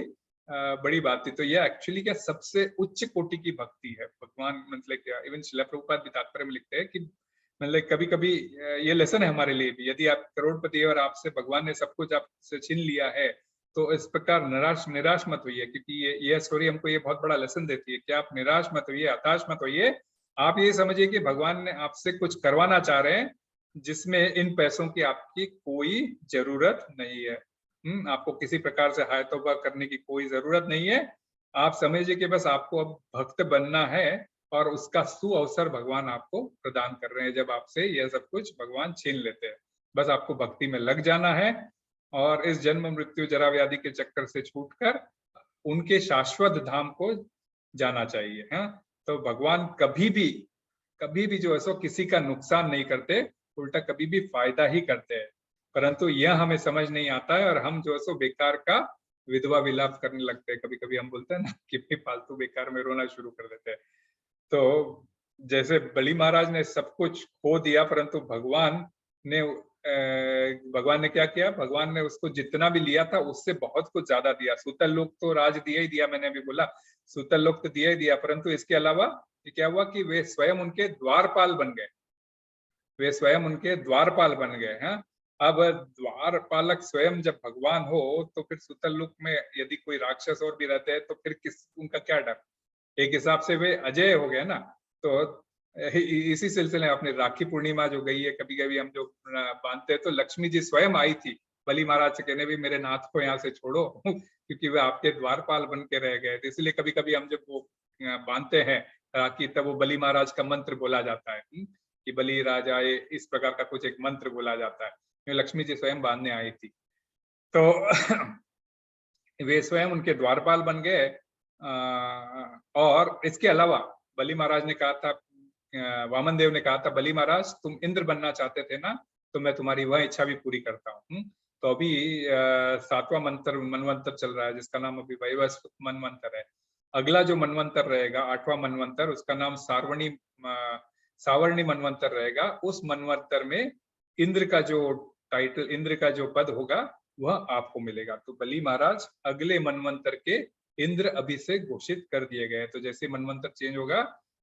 बड़ी बात थी। तो यह एक्चुअली क्या सबसे उच्च कोटि की भक्ति है। भगवान मतलब क्या, इवन श्रील प्रभुपाद भी तात्पर्य में लिखते हैं कि मतलब कभी कभी ये लेसन है हमारे लिए भी, यदि आप करोड़पति और आपसे भगवान ने सब कुछ आपसे छीन लिया है, तो इस प्रकार निराश मत होइए, क्योंकि ये स्टोरी हमको ये बहुत बड़ा लेसन देती है कि आप निराश मत होइए, हताश मत होइए। आप ये समझिए कि भगवान ने आपसे कुछ करवाना चाह रहे हैं जिसमें इन पैसों की आपकी कोई जरूरत नहीं है। आपको किसी प्रकार से हाय तौबा करने की कोई जरूरत नहीं है। आप समझिए कि बस आपको अब भक्त बनना है और उसका सुअवसर भगवान आपको प्रदान कर रहे हैं जब आपसे यह सब कुछ भगवान छीन लेते हैं। बस आपको भक्ति में लग जाना है और इस जन्म मृत्यु जरा व्याधि के चक्कर से छूटकर उनके शाश्वत धाम को जाना चाहिए। हाँ, तो भगवान कभी भी जो है सो किसी का नुकसान नहीं करते, उल्टा कभी भी फायदा ही करते हैं। परंतु यह हमें समझ नहीं आता है और हम जो है सो बेकार का विधवा विलाप करने लगते हैं। कभी कभी हम बोलते हैं ना कि फालतू बेकार में रोना शुरू कर देते हैं। तो जैसे बलि महाराज ने सब कुछ खो दिया, परंतु भगवान ने क्या किया? भगवान ने उसको जितना भी लिया था उससे बहुत कुछ ज्यादा दिया। सूतल लोक तो राज दिया ही दिया, मैंने अभी बोला सूतल लोक तो दिया ही दिया, परंतु इसके अलावा क्या हुआ कि वे स्वयं उनके द्वारपाल बन गए। वे स्वयं उनके द्वारपाल बन गए हैं। अब द्वारपालक स्वयं जब भगवान हो तो फिर सूतल लोक में यदि कोई राक्षस और भी रहते हैं तो फिर उनका क्या डर? एक हिसाब से वे अजय हो गए ना। तो इसी सिलसिले में अपनी राखी पूर्णिमा जो गई है, कभी कभी हम जो बांधते हैं तो लक्ष्मी जी स्वयं आई थी बलि महाराज से कहने भी मेरे नाथ को यहाँ से छोड़ो क्योंकि वे आपके द्वारपाल बन के रह गए। इसलिए कभी कभी हम जब वो बांधते हैं राखी तब वो बलि महाराज का मंत्र बोला जाता है कि बलि राज आए, इस प्रकार का कुछ एक मंत्र बोला जाता है। लक्ष्मी जी स्वयं बांधने आई थी तो वे स्वयं उनके द्वारपाल बन गए। और इसके अलावा बलि महाराज ने कहा था, वामन देव ने कहा था बलि महाराज तुम इंद्र बनना चाहते थे ना, तो मैं तुम्हारी वह इच्छा भी पूरी करता हूँ। तो अभी 7वां मनवंतर चल रहा है जिसका नाम अभी वैवस्वत मनवंतर है। अगला जो मनवंतर रहेगा 8वां मनवंतर, उसका नाम सावर्णी मनवंतर रहेगा। उस मनवंतर में इंद्र का जो टाइटल, इंद्र का जो पद होगा वह आपको मिलेगा। तो बलि महाराज अगले मनवंतर के इंद्र अभी से घोषित कर दिए गए। तो जैसे मनवंतर चेंज होगा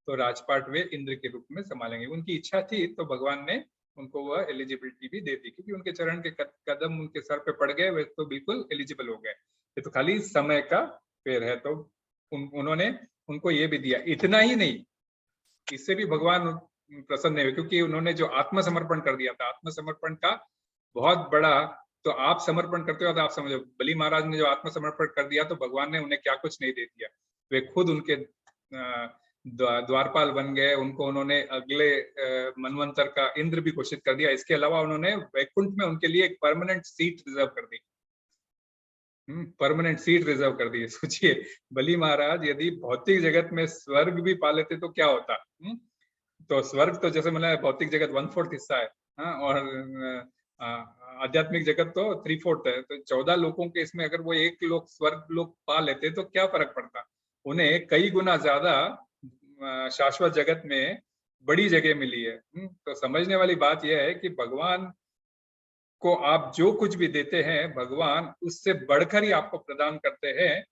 तो राजपाट वे इंद्र के रूप में संभालेंगे। उनकी इच्छा थी तो भगवान ने उनको वह एलिजिबिलिटी भी दे दी, क्योंकि उनके चरण के कदम उनके सर पे पड़ गए, वे तो बिल्कुल एलिजिबल हो गए। ये तो खाली समय का फेर है। तो उन्होंने उनको ये भी दिया। इतना ही नहीं, इससे भी भगवान प्रसन्न हुए, क्योंकि उन्होंने जो आत्मसमर्पण कर दिया था, आत्मसमर्पण का बहुत बड़ा, तो आप समर्पण करते हो तो आप समझो बलि महाराज ने जो आत्मसमर्पण कर दिया तो भगवान ने उन्हें क्या कुछ नहीं दे दिया। वे खुद उनके द्वारपाल बन गए। उनको उन्होंने अगले मनवंतर का इंद्र भी घोषित कर दिया। इसके अलावा उन्होंने वैकुंठ में उनके लिए एक परमानेंट सीट रिजर्व कर दी। परमानेंट सीट रिजर्व कर दी। सोचिए बलि महाराज यदि भौतिक जगत में स्वर्ग भी पा लेते तो क्या होता। तो स्वर्ग तो जैसे मैंने भौतिक जगत 1/4 हिस्सा है और आध्यात्मिक जगत तो 3/4 है। तो 14 लोगों के इसमें अगर वो एक लोग स्वर्ग लोग पा लेते तो क्या फर्क पड़ता। उन्हें कई गुना ज्यादा शाश्वत जगत में बड़ी जगह मिली है। तो समझने वाली बात यह है कि भगवान को आप जो कुछ भी देते हैं भगवान उससे बढ़कर ही आपको प्रदान करते हैं,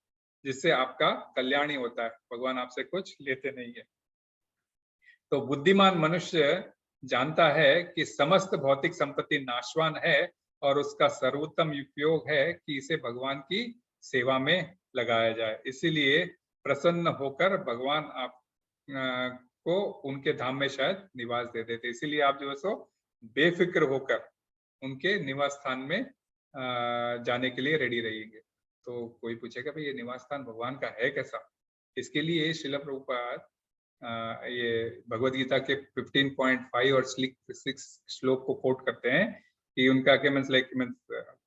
जिससे आपका कल्याण ही होता है। भगवान आपसे कुछ लेते नहीं है। तो बुद्धिमान मनुष्य जानता है कि समस्त भौतिक संपत्ति नाशवान है और उसका सर्वोत्तम उपयोग है कि इसे भगवान की सेवा में लगाया जाए। इसीलिए प्रसन्न होकर भगवान आप को उनके धाम में शायद निवास दे देते। इसीलिए आप जो है सो बेफिक्र होकर उनके निवास स्थान में जाने के लिए रेडी रहिएगा। तो कोई पूछेगा भाई ये निवास स्थान भगवान का है कैसा? इसके लिए श्रील प्रभुपाद ये भगवद गीता के 15.5 और 6 श्लोक को कोट करते हैं कि उनका क्या मीन्स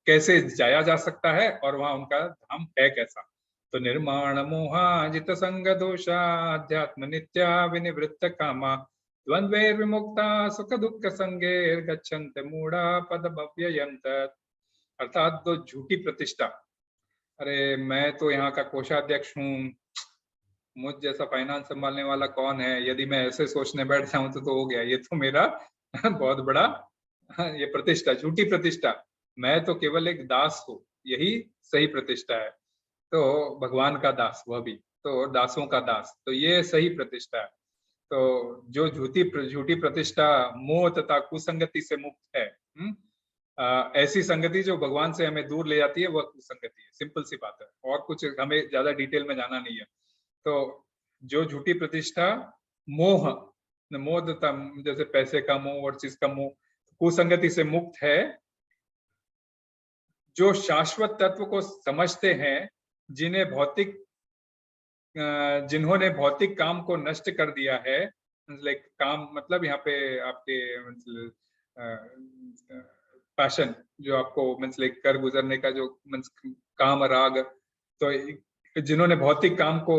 कैसे जाया जा सकता है और वहां उनका धाम है कैसा। तो निर्माण मोहा जित संग दोषा अध्यात्म नित्या विनिवृत्त कामा द्वंद्वैर विमुक्ता सुख दुख संगेर गच्छन्त मूढ़ा पद भव्ययन्त। अर्थात तो झूठी प्रतिष्ठा, अरे मैं तो यहाँ का कोषाध्यक्ष हूँ, मुझ जैसा फाइनेंस संभालने वाला कौन है, यदि मैं ऐसे सोचने बैठ जाऊं तो हो गया, ये तो मेरा बहुत बड़ा ये प्रतिष्ठा, झूठी प्रतिष्ठा। मैं तो केवल एक दास हूँ, यही सही प्रतिष्ठा है। तो भगवान का दास, वह भी तो दासों का दास, तो ये सही प्रतिष्ठा है। तो जो झूठी प्रतिष्ठा मोह तथा कुसंगति से मुक्त है, ऐसी संगति जो भगवान से हमें दूर ले जाती है वह कुसंगति है। सिंपल सी बात है, और कुछ हमें ज्यादा डिटेल में जाना नहीं है। तो जो झूठी प्रतिष्ठा मोह तथा जैसे पैसे का मोह और चीज का मोह कुसंगति से मुक्त है, जो शाश्वत तत्व को समझते हैं, जिन्होंने भौतिक काम को नष्ट कर दिया है, लाइक काम मतलब यहाँ पे आपके पैशन, जो आपको मीन्स लाइक कर गुजरने का जो मीन्स काम राग, तो जिन्होंने भौतिक काम को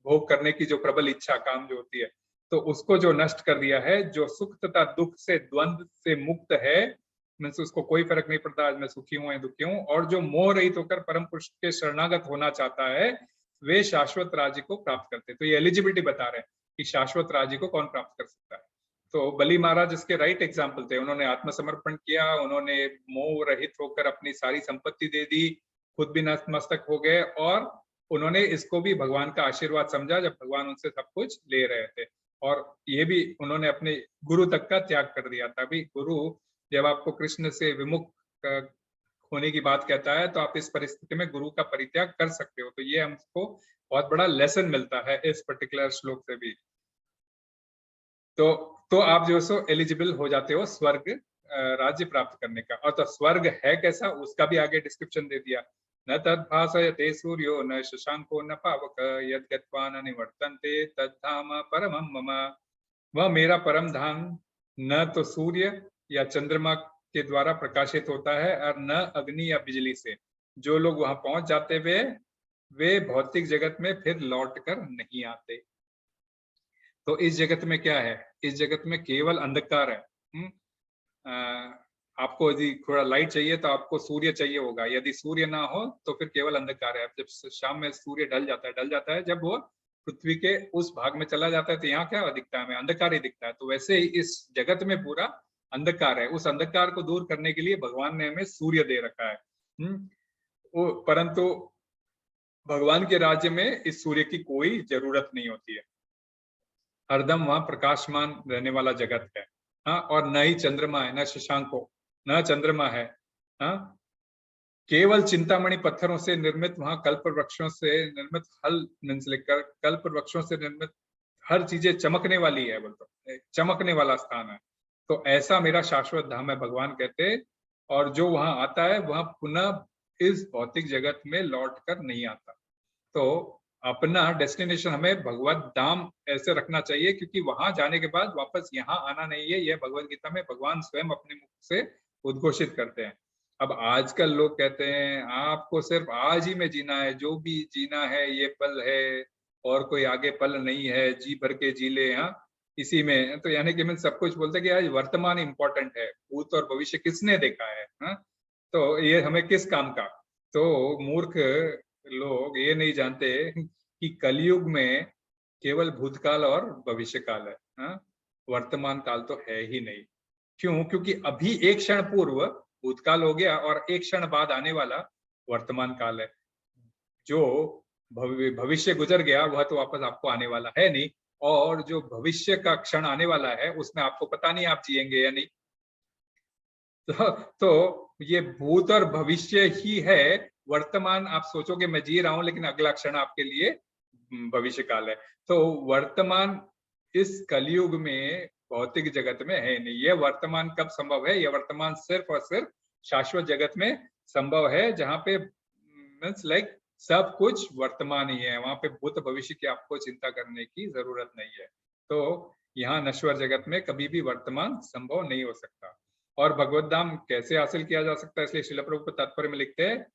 भोग करने की जो प्रबल इच्छा काम जो होती है, तो उसको जो नष्ट कर दिया है, जो सुख तथा दुख से द्वंद्व से मुक्त है, मीन्स उसको कोई फर्क नहीं पड़ता आज मैं सुखी हूं या दुखी हूं, और जो मोह रहित होकर परम पुरुष के शरणागत होना चाहता है, वे शाश्वत राज्य को प्राप्त करते हैं। तो ये एलिजिबिलिटी बता रहे हैं कि शाश्वत राज्य को कौन प्राप्त कर सकता है। तो बलि महाराज इसके राइट एग्जाम्पल थे। उन्होंने आत्मसमर्पण किया, उन्होंने मोह रहित होकर अपनी सारी संपत्ति दे दी, खुद भी नतमस्तक हो गए, और उन्होंने इसको भी भगवान का आशीर्वाद समझा जब भगवान उनसे सब कुछ ले रहे थे। और ये भी उन्होंने अपने गुरु तक का त्याग कर दिया। तभी गुरु जब आपको कृष्ण से विमुख होने की बात कहता है, तो आप इस परिस्थिति में गुरु का परित्याग कर सकते हो। तो ये हमको बहुत बड़ा लेसन मिलता है इस पर्टिकुलर श्लोक से भी। तो आप जो सो एलिजिबल हो जाते हो स्वर्ग राज्य प्राप्त करने का। और तो स्वर्ग है कैसा, उसका भी आगे डिस्क्रिप्शन दे दिया। न तद्भासयते सूर्यो न शशांको न पावक यद् गत्वा न निवर्तन्ते तद्धाम परमं मम। वह मेरा परम धाम न तो सूर्य या चंद्रमा के द्वारा प्रकाशित होता है, और न अग्नि या बिजली से। जो लोग वहां पहुंच जाते वे भौतिक जगत में फिर लौट कर नहीं आते। तो इस जगत में क्या है, इस जगत में केवल अंधकार है। आपको यदि थोड़ा लाइट चाहिए तो आपको सूर्य चाहिए होगा, यदि सूर्य ना हो तो फिर केवल अंधकार है। जब शाम में सूर्य ढल जाता है, जब वो पृथ्वी के उस भाग में चला जाता है, तो यहाँ क्या दिखता है, हमें अंधकार ही दिखता है। तो वैसे ही इस जगत में पूरा अंधकार है। उस अंधकार को दूर करने के लिए भगवान ने हमें सूर्य दे रखा है। परंतु भगवान के राज्य में इस सूर्य की कोई जरूरत नहीं होती है। हरदम वहां प्रकाशमान रहने वाला जगत है। हाँ, और न ही चंद्रमा है, न शशांको, न चंद्रमा है। हाँ, केवल चिंतामणि पत्थरों से निर्मित, वहां कल्प वृक्षों से निर्मित कल्प वृक्षों से निर्मित हर चीजें चमकने वाली है, बोलते चमकने वाला स्थान है। तो ऐसा मेरा शाश्वत धाम है, भगवान कहते। और जो वहां आता है वहां पुनः इस भौतिक जगत में लौट कर नहीं आता। तो अपना डेस्टिनेशन हमें भगवत धाम ऐसे रखना चाहिए, क्योंकि वहां जाने के बाद वापस यहाँ आना नहीं है। यह भगवत गीता में भगवान स्वयं अपने मुख से उद्घोषित करते हैं। अब आजकल लोग कहते हैं आपको सिर्फ आज ही में जीना है, जो भी जीना है ये पल है, और कोई आगे पल नहीं है, जी भर के जी ले यहाँ इसी में। तो यानी कि मैं सब कुछ बोलते कि आज वर्तमान इंपॉर्टेंट है, भूत और भविष्य किसने देखा है। हाँ? तो ये हमें किस काम का। तो मूर्ख लोग ये नहीं जानते कि कलयुग में केवल भूतकाल और भविष्य काल है। हाँ? वर्तमान काल तो है ही नहीं। क्यों? क्योंकि अभी एक क्षण पूर्व भूतकाल हो गया और एक क्षण बाद आने वाला वर्तमान काल है। जो भविष्य गुजर गया वह तो वापस आपको आने वाला है नहीं, और जो भविष्य का क्षण आने वाला है उसमें आपको पता नहीं आप जिएंगे या नहीं। तो ये भूत और भविष्य ही है। वर्तमान आप सोचोगे मैं जी रहा हूं, लेकिन अगला क्षण आपके लिए भविष्य काल है। तो वर्तमान इस कलयुग में भौतिक जगत में है नहीं। यह वर्तमान कब संभव है? यह वर्तमान सिर्फ और सिर्फ शाश्वत जगत में संभव है, जहां पे मीन्स लाइक सब कुछ वर्तमान ही है। वहां पे भूत भविष्य की आपको चिंता करने की जरूरत नहीं है। तो यहाँ नश्वर जगत में कभी भी वर्तमान संभव नहीं हो सकता। और भगवत धाम कैसे हासिल किया जा सकता है? इसलिए श्रील प्रभुपाद तात्पर्य में लिखते हैं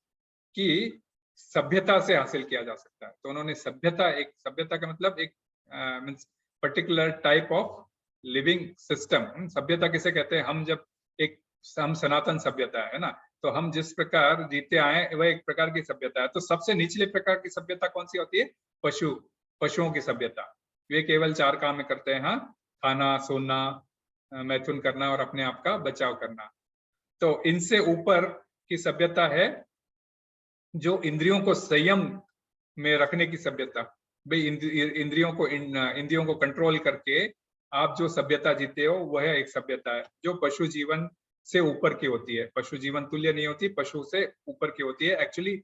कि सभ्यता से हासिल किया जा सकता है। तो उन्होंने सभ्यता का मतलब एक means particular type of living system. सभ्यता किसे कहते हैं? हम सनातन सभ्यता है ना। तो हम जिस प्रकार जीते आए वह एक प्रकार की सभ्यता है। तो सबसे निचले प्रकार की सभ्यता कौन सी होती है? पशुओं की सभ्यता। वे केवल 4 काम करते हैं। हाँ, खाना, सोना, मैथुन करना और अपने आप का बचाव करना। तो इनसे ऊपर की सभ्यता है जो इंद्रियों को संयम में रखने की सभ्यता। भाई इंद्रियों को कंट्रोल करके आप जो सभ्यता जीते हो वह एक सभ्यता है जो पशु जीवन से ऊपर की होती है। पशु जीवन तुल्य नहीं होती, पशु से ऊपर की होती है। एक्चुअली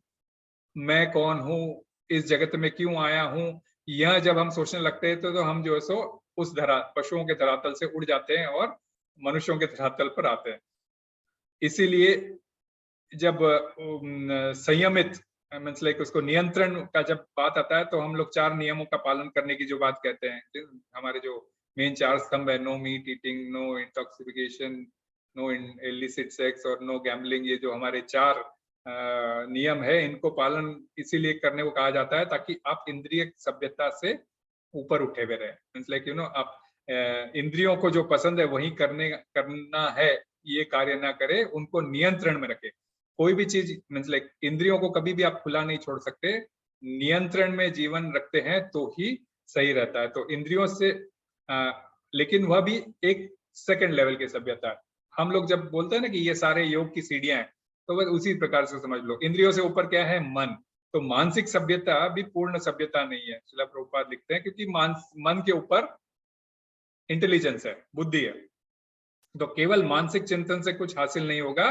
मैं कौन हूँ, इस जगत में क्यों आया हूँ, यह जब हम सोचने लगते हैं तो हम जो है सो उस पशुओं के धरातल से उड़ जाते हैं और मनुष्यों के धरातल पर आते हैं। इसीलिए जब संयमित मीन्स लाइक उसको नियंत्रण का जब बात आता है तो हम लोग 4 नियमों का पालन करने की जो बात कहते हैं, हमारे जो मेन 4 स्तंभ है, no meat eating, no intoxification, no illicit sex और नो गैम्बलिंग, ये जो हमारे 4 नियम है, इनको पालन इसीलिए करने को कहा जाता है ताकि आप इंद्रिय सभ्यता से ऊपर उठे हुए रहे। मीन्स लाइक आप इंद्रियों को जो पसंद है वही करना है, ये कार्य ना करे, उनको नियंत्रण में रखे। कोई भी चीज मीन्स लाइक इंद्रियों को कभी भी आप खुला नहीं छोड़ सकते, नियंत्रण में जीवन रखते हैं तो ही सही रहता है। तो इंद्रियों से लेकिन वह भी एक सेकंड लेवल की सभ्यता है। हम लोग जब बोलते हैं ना कि ये सारे योग की सीढ़ियां हैं, तो बस उसी प्रकार से समझ लो। इंद्रियों से ऊपर क्या है? मन। तो मानसिक सभ्यता भी पूर्ण सभ्यता नहीं है, श्रील प्रभुपाद लिखते हैं, क्योंकि मन के ऊपर इंटेलिजेंस है, बुद्धि है। तो केवल मानसिक चिंतन से कुछ हासिल नहीं होगा,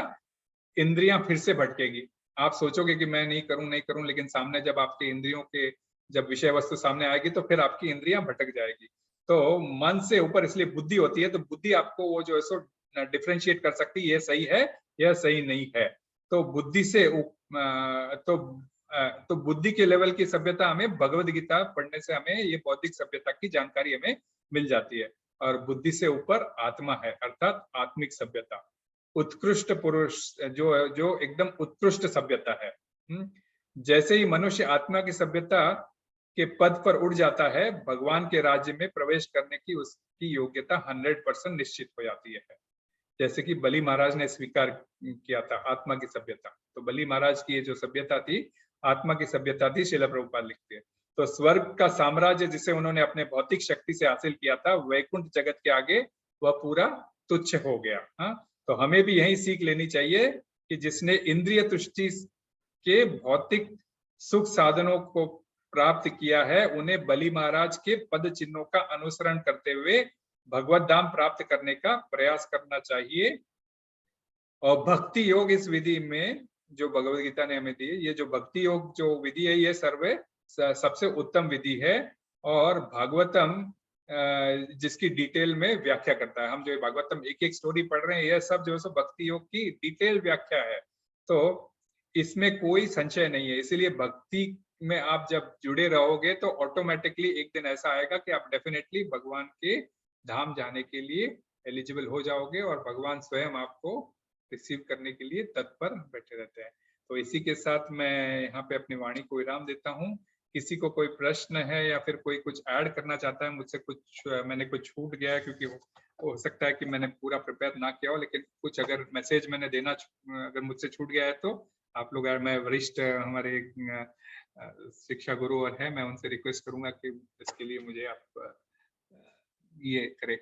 इंद्रियां फिर से भटकेगी। आप सोचोगे कि मैं नहीं करूं, लेकिन सामने जब आपके इंद्रियों के जब विषय वस्तु सामने आएगी तो फिर आपकी इंद्रियां भटक जाएगी। तो मन से ऊपर इसलिए बुद्धि होती है, तो बुद्धि आपको वो जो है सो डिफरेंशिएट कर सकती है, ये सही है, यह सही नहीं है। तो बुद्धि से तो बुद्धि के लेवल की सभ्यता हमें भगवद गीता पढ़ने से हमें ये बौद्धिक सभ्यता की जानकारी हमें मिल जाती है। और बुद्धि से ऊपर आत्मा है, अर्थात आत्मिक सभ्यता, उत्कृष्ट पुरुष, जो एकदम उत्कृष्ट सभ्यता है। जैसे ही मनुष्य आत्मा की सभ्यता के पद पर उड़ जाता है, भगवान के राज्य में प्रवेश करने की उसकी योग्यता 100% निश्चित हो जाती है। जैसे कि बलि महाराज ने स्वीकार किया था आत्मा की सभ्यता, तो बलि महाराज की ये जो सभ्यता थी, आत्मा की सभ्यता थी, श्रील प्रभुपाद लिखते हैं। तो स्वर्ग का साम्राज्य जिसे उन्होंने अपने भौतिक शक्ति से हासिल किया था, वैकुंठ जगत के आगे वह पूरा तुच्छ हो गया। हाँ, तो हमें भी यही सीख लेनी चाहिए कि जिसने इंद्रिय तुष्टि के भौतिक सुख साधनों को प्राप्त किया है, उन्हें बलि महाराज के पद चिन्हों का अनुसरण करते हुए भगवत धाम प्राप्त करने का प्रयास करना चाहिए। और भक्ति योग इस विधि में जो भगवद गीता ने हमें दी है, ये जो भक्ति योग जो विधि है, ये सबसे उत्तम विधि है। और भागवतम जिसकी डिटेल में व्याख्या करता है, हम जो भागवतम एक स्टोरी पढ़ रहे हैं, यह सब जो है भक्ति योग की डिटेल व्याख्या है। तो इसमें कोई संशय नहीं है। इसीलिए भक्ति में आप जब जुड़े रहोगे तो ऑटोमेटिकली एक दिन ऐसा आएगा कि आप डेफिनेटली भगवान के धाम जाने के लिए एलिजिबल हो जाओगे, और भगवान स्वयं आपको रिसीव करने के लिए तत्पर बैठे रहते हैं। तो इसी के साथ मैं यहाँ पे अपनी वाणी को विराम देता हूँ। किसी को कोई प्रश्न है या फिर कोई कुछ ऐड करना चाहता है मुझसे, मैंने कुछ छूट गया है, क्योंकि हो सकता है कि मैंने पूरा प्रिपेयर ना किया हो, लेकिन कुछ अगर मैसेज मैंने देना अगर मुझसे छूट गया है तो आप लोग, मैं वरिष्ठ हमारे शिक्षा गुरु और है, मैं उनसे रिक्वेस्ट करूंगा कि इसके लिए मुझे आप ये करे,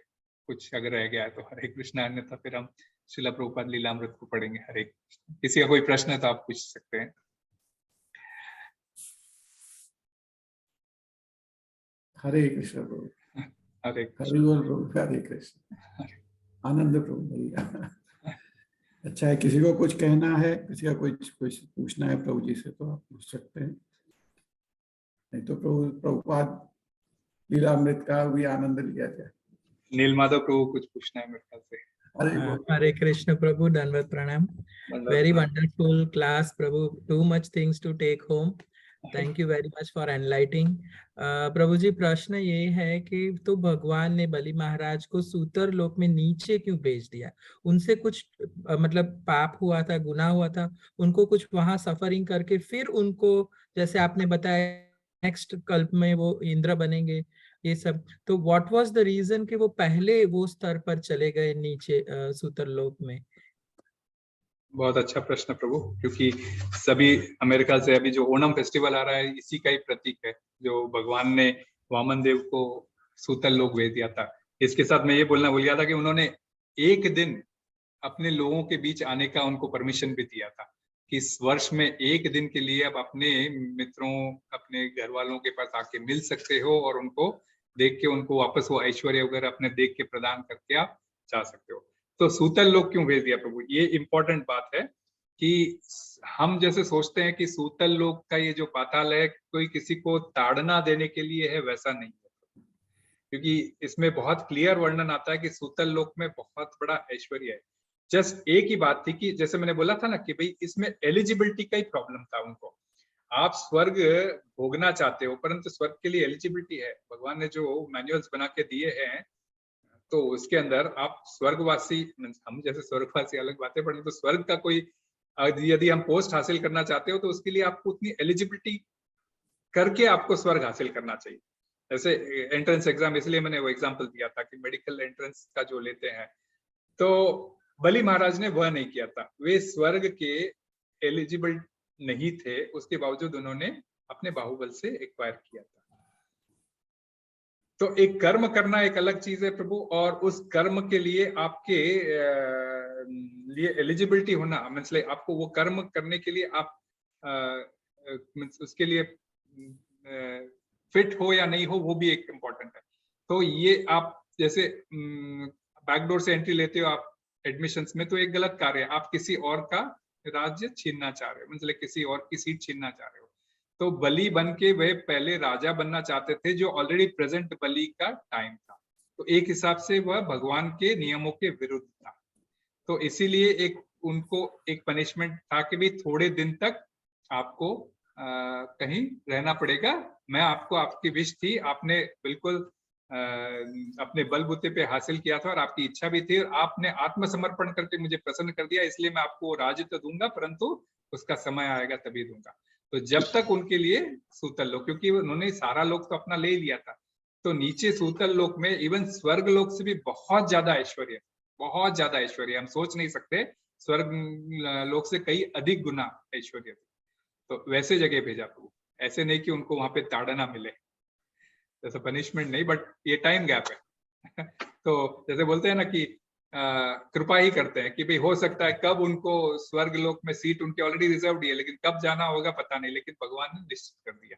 कुछ अगर रह गया है तो। हरे कृष्णा। अन्यथा फिर हम श्रील प्रभुपाद लीलामृत को पढ़ेंगे। हरे कृष्ण। किसी का कोई प्रश्न है तो आप पूछ सकते हैं। हरे कृष्ण प्रभु। हरे हरि बोल प्रभु। हरे कृष्ण। आनंद प्रभु भैया। अच्छा है, किसी को कुछ कहना है, किसी का कुछ पूछना है प्रभु जी से तो आप पूछ सकते हैं, नहीं तो प्रभुपाद लीलामृत का भी आनंद लिया जाए। नील माधव प्रभु कुछ पूछना है मेरे ख्याल से। Hare Krishna Prabhu, Danvat Pranam. Very wonderful class Prabhu, too much things to take home. Thank you very much for enlightening. प्रभु जी, प्रश्न ये है कि तो भगवान ने बलि महाराज को सूतर लोक में नीचे क्यों भेज दिया? उनसे कुछ मतलब पाप हुआ था, गुनाह हुआ था, उनको कुछ वहां सफरिंग करके फिर उनको, जैसे आपने बताया नेक्स्ट कल्प में वो इंद्र बनेंगे, ये सब। तो व्हाट वाज द रीजन कि वो पहले वो स्तर पर चले गए नीचे सूतर लोक में? बहुत अच्छा प्रश्न प्रभु, क्योंकि सभी अमेरिका से अभी जो ओणम फेस्टिवल आ रहा है, इसी का ही प्रतीक है, जो भगवान ने वामन देव को सूतल लोक भेज दिया था। इसके साथ मैं ये बोलना भूल गया था कि उन्होंने एक दिन अपने लोगों के बीच आने का उनको परमिशन भी दिया था कि इस वर्ष में एक दिन के लिए आप अपने मित्रों, अपने घर वालों के पास आके मिल सकते हो, और उनको देख के उनको वापस वो ऐश्वर्य वगैरह अपने देख के प्रदान करके आप जा सकते हो। तो सूतल लोक क्यों भेज दिया प्रभु? ये इंपॉर्टेंट बात है कि हम जैसे सोचते हैं कि सूतल लोक का ये जो पाताल है कोई किसी को ताड़ना देने के लिए है, वैसा नहीं है। क्योंकि इसमें बहुत क्लियर वर्णन आता है कि सूतल लोक में बहुत बड़ा ऐश्वर्य है। जस्ट एक ही बात थी कि जैसे मैंने बोला था ना कि भाई इसमें एलिजिबिलिटी का ही प्रॉब्लम था उनको। आप स्वर्ग भोगना चाहते हो परंतु स्वर्ग के लिए एलिजिबिलिटी है, भगवान ने जो मैनुअल्स बना के दिए हैं तो उसके अंदर आप स्वर्गवासी, हम जैसे स्वर्गवासी अलग बातें, परंतु स्वर्ग का कोई यदि हम पोस्ट हासिल करना चाहते हो तो उसके लिए आपको उतनी एलिजिबिलिटी करके आपको स्वर्ग हासिल करना चाहिए। जैसे एंट्रेंस एग्जाम, इसलिए मैंने वो एग्जांपल दिया था कि मेडिकल एंट्रेंस का जो लेते हैं, तो बलि महाराज ने वह नहीं किया था, वे स्वर्ग के एलिजिबल नहीं थे, उसके बावजूद उन्होंने अपने बाहुबल से एक्वायर किया था। तो एक कर्म करना एक अलग चीज है प्रभु, और उस कर्म के लिए आपके लिए एलिजिबिलिटी होना, मतलब आपको वो कर्म करने के लिए आप उसके लिए फिट हो या नहीं हो, वो भी एक इम्पोर्टेंट है। तो ये आप जैसे बैकडोर से एंट्री लेते हो आप एडमिशंस में, तो एक गलत कार्य है, आप किसी और का राज्य छीनना चाह रहे हो, मतलब किसी और की सीट छीनना चाह रहे हो। तो बलि बन के वह पहले राजा बनना चाहते थे, जो ऑलरेडी प्रेजेंट बलि का टाइम था, तो एक हिसाब से वह भगवान के नियमों के विरुद्ध था। तो इसीलिए एक उनको एक पनिशमेंट था कि भी थोड़े दिन तक आपको कहीं रहना पड़ेगा। मैं आपको, आपकी विश थी, आपने बिल्कुल अपने बलबूते पे हासिल किया था और आपकी इच्छा भी थी, और आपने आत्मसमर्पण करके मुझे प्रसन्न कर दिया, इसलिए मैं आपको राज्य तो दूंगा परंतु उसका समय आएगा तभी दूंगा। तो जब तक उनके लिए सूतल लोक, क्योंकि उन्होंने सारा लोक तो अपना ले लिया था, तो नीचे सूतल लोक में इवन स्वर्ग लोक से भी बहुत ज्यादा ऐश्वर्य, बहुत ज्यादा ऐश्वर्य, हम सोच नहीं सकते, स्वर्ग लोक से कई अधिक गुना ऐश्वर्य। तो वैसे जगह भेजा प्रभु, ऐसे नहीं कि उनको वहां पे ताड़ना मिले, जैसे पनिशमेंट नहीं, बट ये टाइम गैप है। तो जैसे बोलते हैं ना कि कृपा ही करते हैं कि भाई हो सकता है कब उनको स्वर्ग लोक में सीट उनकी ऑलरेडी रिजर्व है, लेकिन कब जाना होगा पता नहीं, लेकिन भगवान ने निश्चित कर दिया।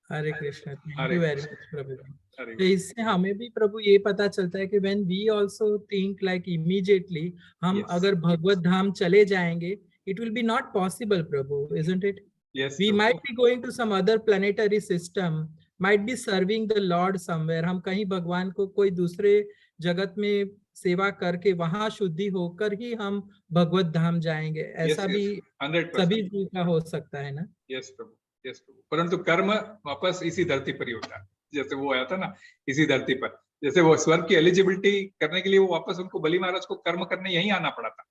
Hare Krishna, thank Hare you very Krishna, much प्रभु। हरे तो इससे हमें भी प्रभु ये पता चलता है कि when we also think like immediately हम Yes. अगर भगवत धाम चले जाएंगे, it will be not possible प्रभु, इजंट इट? Yes, We प्रभु। might be going to some other planetary system, might be serving the Lord somewhere. हम कहीं भगवान को कोई दूसरे जगत में सेवा करके वहां शुद्धि होकर ही हम भगवत धाम जाएंगे, ऐसा yes, भी 100%। सभी जीव का हो सकता है ना? यस प्रभु, यस प्रभु, परंतु कर्म वापस इसी धरती पर ही होता है, जैसे वो आया था ना इसी धरती पर, जैसे वो स्वर्ग की एलिजिबिलिटी करने के लिए वो वापस उनको बलि महाराज को कर्म करने यहीं आना पड़ा था।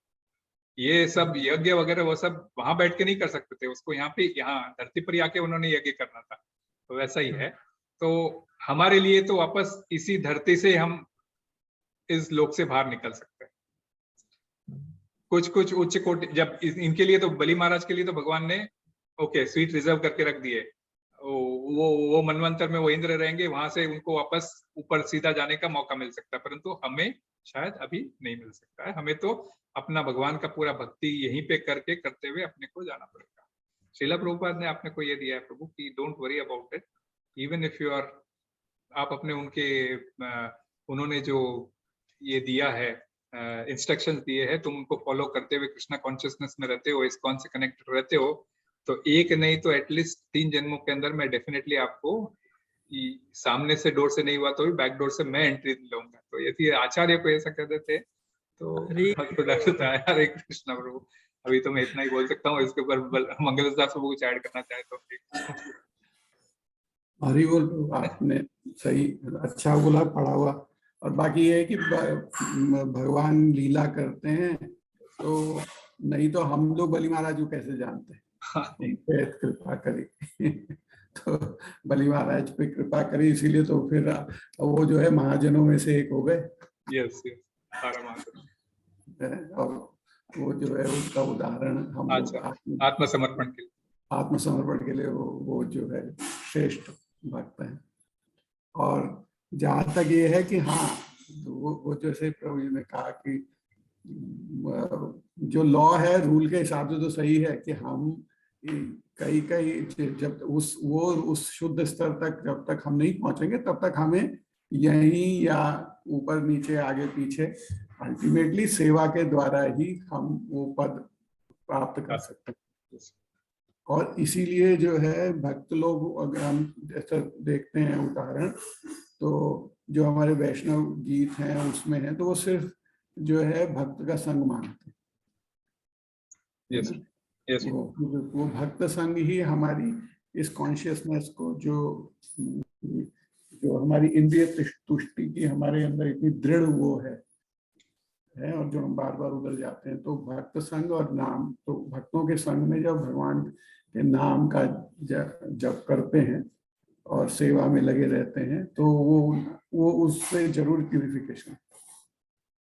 ये सब यज्ञ वगैरह वो सब वहां बैठ के नहीं कर सकते थे, उसको यहाँ पे, यहाँ धरती पर ही आके उन्होंने यज्ञ करना था। तो वैसा ही है, तो हमारे लिए तो वापस इसी धरती से हम इस लोक से बाहर निकल सकते हैं। कुछ कुछ उच्च कोटि, जब इनके लिए तो बलि महाराज के लिए तो भगवान ने ओके सीट रिजर्व करके रख दिए, वो मनवंतर में वो इंद्र रहेंगे, वहां से उनको वापस ऊपर सीधा जाने का मौका मिल सकता है, परंतु हमें शायद अभी नहीं मिल सकता है। हमें तो अपना भगवान का पूरा भक्ति यहीं पे करके करते हुए अपने को जाना पड़ेगा। श्रीला प्रभुपाद ने आपने को ये दिया है प्रभु कि don't worry about it, even if you are, आप अपने उनके उन्होंने जो ये दिया है इंस्ट्रक्शंस दिए हैं, तुम उनको फॉलो करते हुए कृष्णा कॉन्शियसनेस में रहते हो, इस्कॉन से कनेक्टेड रहते हो, तो एक नहीं तो एटलीस्ट 3 जन्मों के अंदर मैं डेफिनेटली आपको सामने से डोर से नहीं हुआ तो भी बैक डोर से मैं एंट्री लूंगा। तो यदि आचार्य को ऐसा कह देते तो हरे कृष्ण प्रभु। अभी तो मैं इतना ही बोल सकता हूँ, इसके ऊपर मंगल दास प्रभु कुछ ऐड करना चाहे तो। हरि बोल, आपने सही अच्छा बोला, पढ़ा हुआ। और बाकी ये है कि भगवान लीला करते हैं, तो नहीं तो हम लोग बलि महाराज को कैसे जानते हैं, कृपा करी। तो बलि महाराज पे कृपा करी, इसीलिए तो फिर वो जो है महाजनों में से एक हो गए। यस, और वो जो है उसका उदाहरण हम आत्मसमर्पण के लिए वो जो है श्रेष्ठ भक्त हैं। और जहाँ तक ये है कि हाँ, वो जैसे प्रभु जी ने कहा कि जो लॉ है रूल के हिसाब से तो सही है कि हम कई जब उस शुद्ध स्तर तक जब तक हम नहीं पहुंचेंगे तब तक हमें यहीं या ऊपर नीचे आगे पीछे अल्टीमेटली सेवा के द्वारा ही हम वो पद प्राप्त कर सकते हैं। और इसीलिए जो है भक्त लोग, अगर हम जैसा देखते हैं उदाहरण, तो जो हमारे वैष्णव गीत हैं उसमें है, तो वो सिर्फ जो है भक्त का संग मांगते हैं। यस यस वो भक्त संग ही हमारी इस कॉन्शियसनेस को जो हमारी इंद्रिय तुष्टि की हमारे अंदर इतनी दृढ़ वो है और जो हम बार बार उधर जाते हैं, तो भक्त संग और नाम, तो भक्तों के संग में जब भगवान के नाम का जप करते हैं और सेवा में लगे रहते हैं, तो वो उससे जरूर प्यूरिफिकेशन,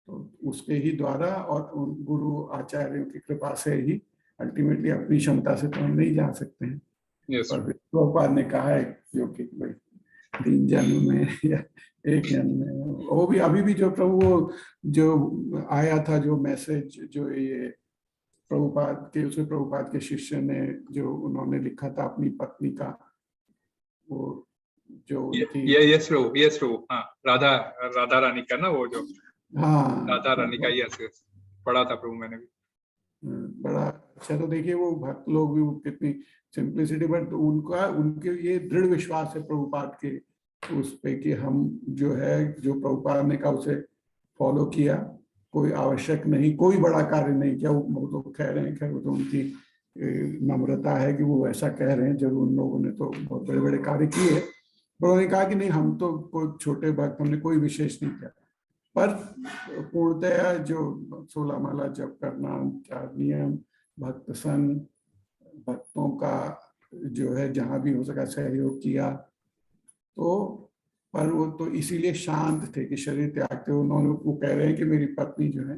तो उसके ही द्वारा और उन गुरु आचार्यों की कृपा से ही अल्टीमेटली, अपनी क्षमता से तो हम नहीं जा सकते हैं। यस पर प्रभुपाद ने कहा है जो कि भाई 3 जन्म में या 1 जन्म में, वो भी अभी भी जो प्रभु वो जो आया था जो मैसेज, जो ये प्रभुपाद के, उसमें प्रभुपाद के शिष्य ने जो उन्होंने लिखा था अपनी पत्नी का, वो जो उनकी, यस प्रभु, हाँ, राधा राधा रानी का ना, वो जो हाँ राधा रानी का, यस यस पढ़ा था प्रभु मैंने भी। बड़ा अच्छा। तो देखिए वो भक्त लोग भी कितनी सिंप्लिसिटी, बट उनके ये दृढ़ विश्वास है प्रभुपाद के उस पे कि हम जो है, जो प्रभुपाद ने कहा उसे फॉलो किया, कोई आवश्यक नहीं, कोई बड़ा कार्य नहीं किया। वो तो कह रहे हैं, खैर वो तो उनकी नम्रता है कि वो ऐसा कह रहे हैं, जरूर उन लोगों ने तो बहुत बड़े बड़े कार्य किए, पर उन्होंने कहा कि नहीं, हम तो कोई छोटे भक्त, हमने कोई विशेष नहीं किया, पर पूर्णतया जो 16 माला जप करना, 4 नियम, भक्त संग, भक्तों का जो है जहां भी हो सका सहयोग किया, तो पर वो तो इसीलिए शांत थे कि शरीर त्यागते उन्होंने, वो कह रहे हैं कि मेरी पत्नी जो है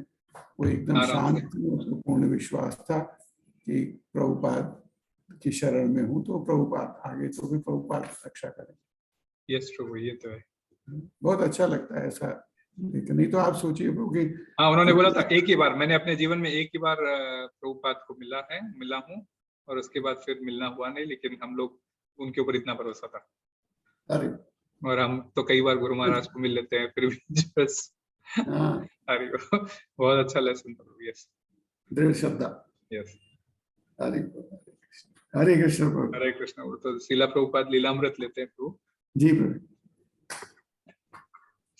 वो एकदम आराम शांत थी, उसको पूर्ण विश्वास था कि प्रभुपाद की शरण में हूँ, तो प्रभुपाद आगे तो भी प्रभुपाद रक्षा करें। यस प्रभु, ये तो है। बहुत अच्छा लगता है ऐसा, लेकिन नहीं तो आप सोचिए प्रभु कि हाँ, उन्होंने बोला था एक ही बार, मैंने अपने जीवन में एक ही बार प्रभुपाद को मिला हूँ, और उसके बाद फिर मिलना हुआ नहीं, लेकिन हम लोग उनके ऊपर इतना भरोसा था, अरे और हम तो कई बार गुरु महाराज को मिल लेते हैं, फिर भी बस हाँ, अरे बहुत अच्छा लेसन था। यस दृढ़ श्रद्धा। यस, हरे कृष्ण प्रभु। हरे कृष्ण। वो तो शीला प्रभुपाद लीलामृत लेते हैं प्रभु। जी प्रभु।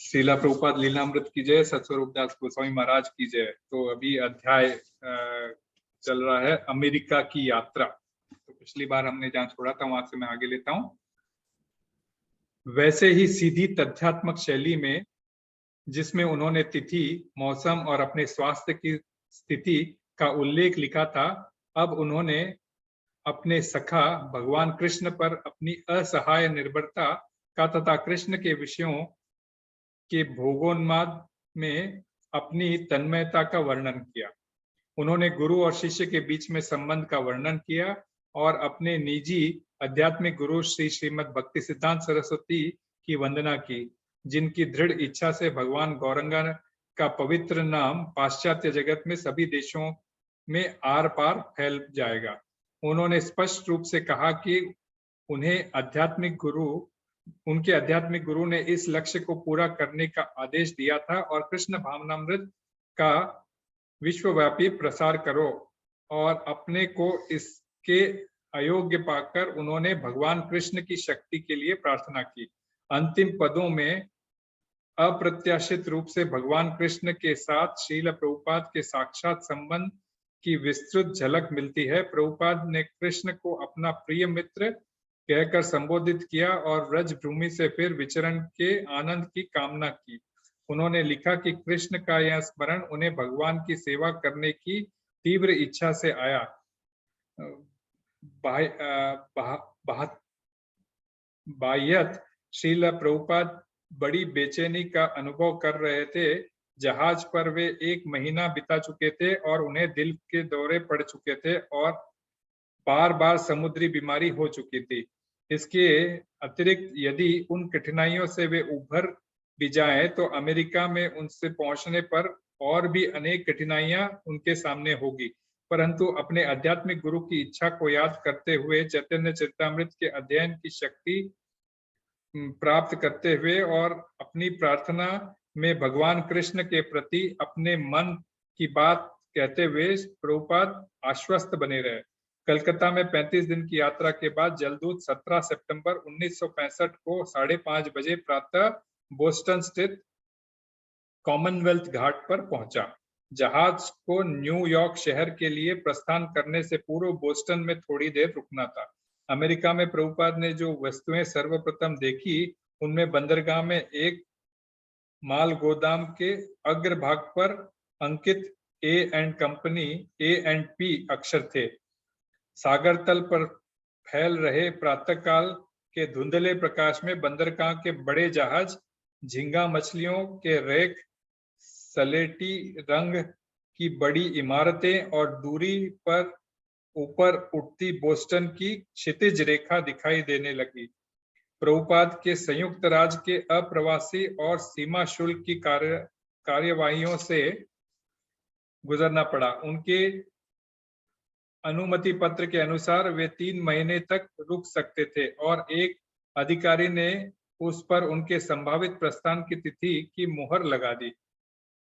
शीला प्रभुपाद लीलामृत की जय, सतस्वरूप दास गोस्वामी महाराज की जय। तो अभी अध्याय चल रहा है अमेरिका की यात्रा। तो पिछली बार हमने जहाँ छोड़ा था वहां से मैं आगे लेता हूँ। वैसे ही सीधी तथ्यात्मक शैली में, जिसमें उन्होंने तिथि, मौसम और अपने स्वास्थ्य की स्थिति का उल्लेख लिखा था, अब उन्होंने अपने सखा भगवान कृष्ण पर अपनी असहाय निर्भरता का तथा कृष्ण के विषयों के भोगोन्माद में अपनी तन्मयता का वर्णन किया। उन्होंने गुरु और शिष्य के बीच में संबंध का वर्णन किया और अपने निजी आध्यात्मिक गुरु श्री श्रीमद् भक्ति सिद्धांत सरस्वती की वंदना की, जिनकी दृढ़ इच्छा से भगवान गौरंगा का पवित्र नाम पाश्चात्य जगत में सभी देशों में आर पार फैल जाएगा। उन्होंने स्पष्ट रूप से कहा कि उनके आध्यात्मिक गुरु ने इस लक्ष्य को पूरा करने का आदेश दिया था और कृष्ण भावनामृत का विश्वव्यापी प्रसार करो, और अपने को इसके अयोग्य पाकर उन्होंने भगवान कृष्ण की शक्ति के लिए प्रार्थना की। अंतिम पदों में अप्रत्याशित रूप से भगवान कृष्ण के साथ श्रील प्रभुपाद के साक्षात संबंध की विस्तृत झलक मिलती है। प्रभुपाद ने कृष्ण को अपना प्रिय मित्र कहकर संबोधित किया और ब्रज भूमि से फिर विचरण के आनंद की कामना की। उन्होंने लिखा कि कृष्ण का यह स्मरण उन्हें भगवान की सेवा करने की तीव्र इच्छा से आया। बाह्यत श्रील प्रभुपाद बड़ी बेचैनी का अनुभव कर रहे थे। जहाज पर वे 1 महीना बिता चुके थे और उन्हें दिल के दौरे पड़ चुके थे और बार बार समुद्री बीमारी हो चुकी थी। इसके अतिरिक्त यदि उन कठिनाइयों से वे उभर भी जाएं तो अमेरिका में उनसे पहुंचने पर और भी अनेक कठिनाइयां उनके सामने होगी, परंतु अपने आध्यात्मिक गुरु की इच्छा को याद करते हुए चैतन्य चरितामृत के अध्ययन की शक्ति प्राप्त करते हुए और अपनी प्रार्थना में भगवान कृष्ण के प्रति अपने मन की बात कहते हुए प्रभुपाद आश्वस्त बने रहे। कलकत्ता में 35 दिन की यात्रा के बाद जलदूत 17 सितंबर 1965 को 5:30 बजे प्रातः बोस्टन स्थित कॉमनवेल्थ घाट पर पहुंचा। जहाज को न्यूयॉर्क शहर के लिए प्रस्थान करने से पूर्व बोस्टन में थोड़ी देर रुकना था। अमेरिका में प्रभुपाद ने जो वस्तुएं सर्वप्रथम देखी उनमें बंदरगाह में एक माल गोदाम के अग्रभाग पर अंकित A&P अक्षर थे। सागर तल पर फैल रहे प्रातःकाल के धुंधले प्रकाश में बंदरगाह के बड़े जहाज, झींगा मछलियों के रैक, सलेटी रंग की बड़ी इमारतें और दूरी पर ऊपर उठती बोस्टन की क्षितिज रेखा दिखाई देने लगी। प्रभुपाद के संयुक्त राज्य के अप्रवासी और सीमा शुल्क की कार्यवाहियों से गुजरना पड़ा। उनके अनुमति पत्र के अनुसार वे 3 महीने तक रुक सकते थे और एक अधिकारी ने उस पर उनके संभावित प्रस्थान की तिथि की मुहर लगा दी।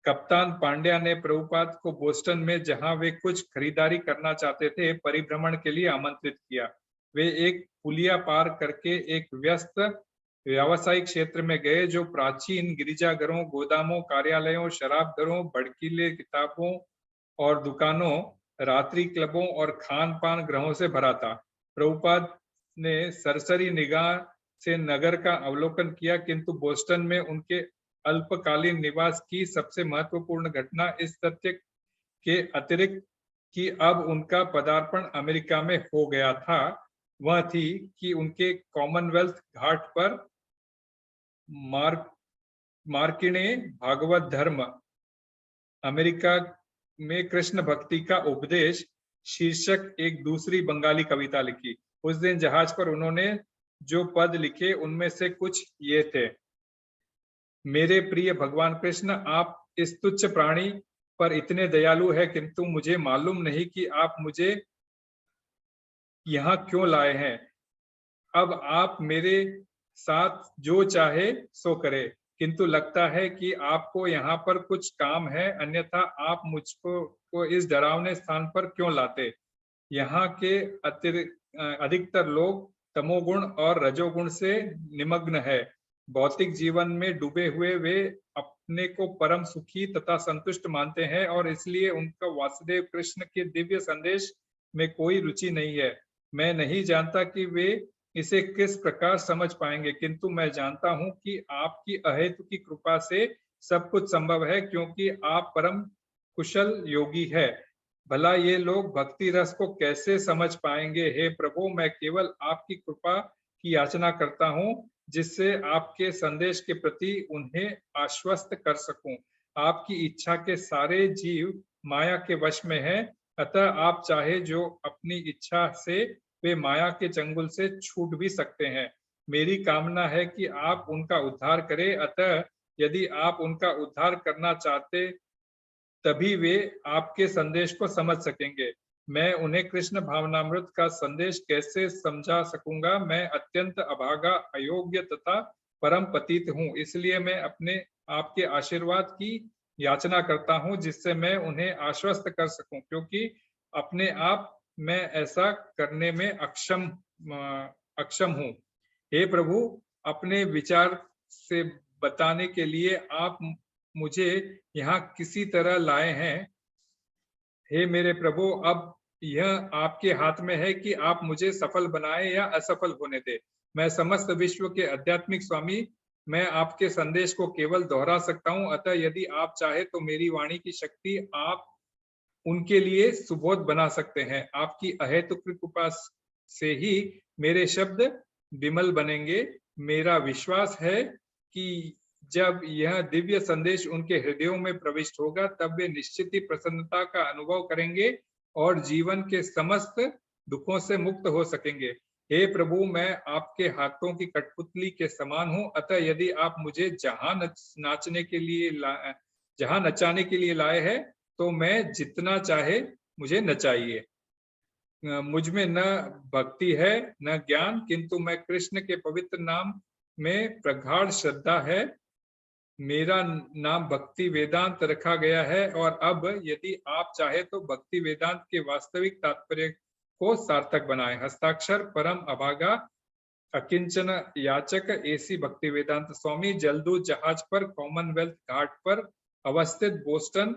कप्तान पांड्या ने प्रभुपाद को बोस्टन में, जहां वे कुछ खरीदारी करना चाहते थे, परिभ्रमण के लिए आमंत्रित किया। वे एक पुलिया पार करके एक व्यस्त व्यावसायिक क्षेत्र में गए जो प्राचीन गिरिजाघरों, गोदामों, कार्यालयों, शराब घरों, भड़कीले किताबों और दुकानों, रात्रि क्लबों और खान पान ग्रहों से भरा था। प्रभुपाद ने सरसरी निगाह से नगर का अवलोकन किया, किंतु बोस्टन में उनके अल्पकालीन निवास की सबसे महत्वपूर्ण घटना इस तथ्य के अतिरिक्त कि अब उनका पदार्पण अमेरिका में हो गया था, वह थी कि उनके कॉमनवेल्थ घाट पर मार्किणे भागवत धर्म, अमेरिका में कृष्ण भक्ति का उपदेश शीर्षक एक दूसरी बंगाली कविता लिखी। उस दिन जहाज पर उन्होंने जो पद लिखे उनमें से कुछ ये थे। मेरे प्रिय भगवान कृष्ण, आप इस तुच्छ प्राणी पर इतने दयालु है, किंतु मुझे मालूम नहीं कि आप मुझे यहाँ क्यों लाए हैं। अब आप मेरे साथ जो चाहे सो करे, किंतु लगता है कि आपको यहाँ पर कुछ काम है, अन्यथा आप मुझको इस डरावने स्थान पर क्यों लाते। यहाँ के अधिकतर लोग तमोगुण और रजोगुण से निमग्न है। भौतिक जीवन में डूबे हुए वे अपने को परम सुखी तथा संतुष्ट मानते हैं और इसलिए उनका वासुदेव कृष्ण के दिव्य संदेश में कोई रुचि नहीं है। मैं नहीं जानता कि वे इसे किस प्रकार समझ पाएंगे, किंतु मैं जानता हूं कि आपकी अहेतु की कृपा से सब कुछ संभव है, क्योंकि आप परम कुशल योगी है। भला ये लोग भक्ति रस को कैसे समझ पाएंगे। हे प्रभु, मैं केवल आपकी कृपा की याचना करता हूं, जिससे आपके संदेश के प्रति उन्हें आश्वस्त कर सकूं। आपकी इच्छा के सारे जीव माया के वश में हैं, अतः आप चाहे जो अपनी इच्छा से वे माया के चंगुल से छूट भी सकते हैं। मेरी कामना है कि आप उनका उद्धार करें, अतः यदि आप उनका उद्धार करना चाहते तभी वे आपके संदेश को समझ सकेंगे। मैं उन्हें कृष्ण भावनामृत का संदेश कैसे समझा सकूंगा। मैं अत्यंत अभागा, अयोग्य तथा परम पतित हूँ, इसलिए मैं अपने आपके आशीर्वाद की याचना करता हूँ, जिससे मैं उन्हें आश्वस्त कर सकूं, क्योंकि अपने आप मैं ऐसा करने में अक्षम हूँ। हे प्रभु, अपने विचार से बताने के लिए आप मुझे यहाँ किसी तरह लाए हैं। हे मेरे प्रभु, अब यह आपके हाथ में है कि आप मुझे सफल बनाए या असफल होने दे। मैं समस्त विश्व के आध्यात्मिक स्वामी, मैं आपके संदेश को केवल दोहरा सकता हूँ, अतः यदि आप चाहे तो मेरी वाणी की शक्ति आप उनके लिए सुबोध बना सकते हैं। आपकी अहेतुक कृपा से ही मेरे शब्द विमल बनेंगे। मेरा विश्वास है कि जब यह दिव्य संदेश उनके हृदयों में प्रविष्ट होगा, तब वे निश्चित ही प्रसन्नता का अनुभव करेंगे और जीवन के समस्त दुखों से मुक्त हो सकेंगे। हे प्रभु, मैं आपके हाथों की कठपुतली के समान हूँ, अतः यदि आप मुझे जहां नचाने के लिए लाए हैं, तो मैं जितना चाहे मुझे नचाइए। मुझ में न भक्ति है न ज्ञान, किंतु मैं कृष्ण के पवित्र नाम में प्रगाढ़ श्रद्धा है। मेरा नाम भक्ति वेदांत रखा गया है, और अब यदि आप चाहे तो भक्ति वेदांत के वास्तविक तात्पर्य को सार्थक बनाए। हस्ताक्षर परम अभागा अकिंचन याचक AC भक्ति वेदांत स्वामी, जलदूत जहाज पर कॉमनवेल्थ घाट पर अवस्थित बोस्टन,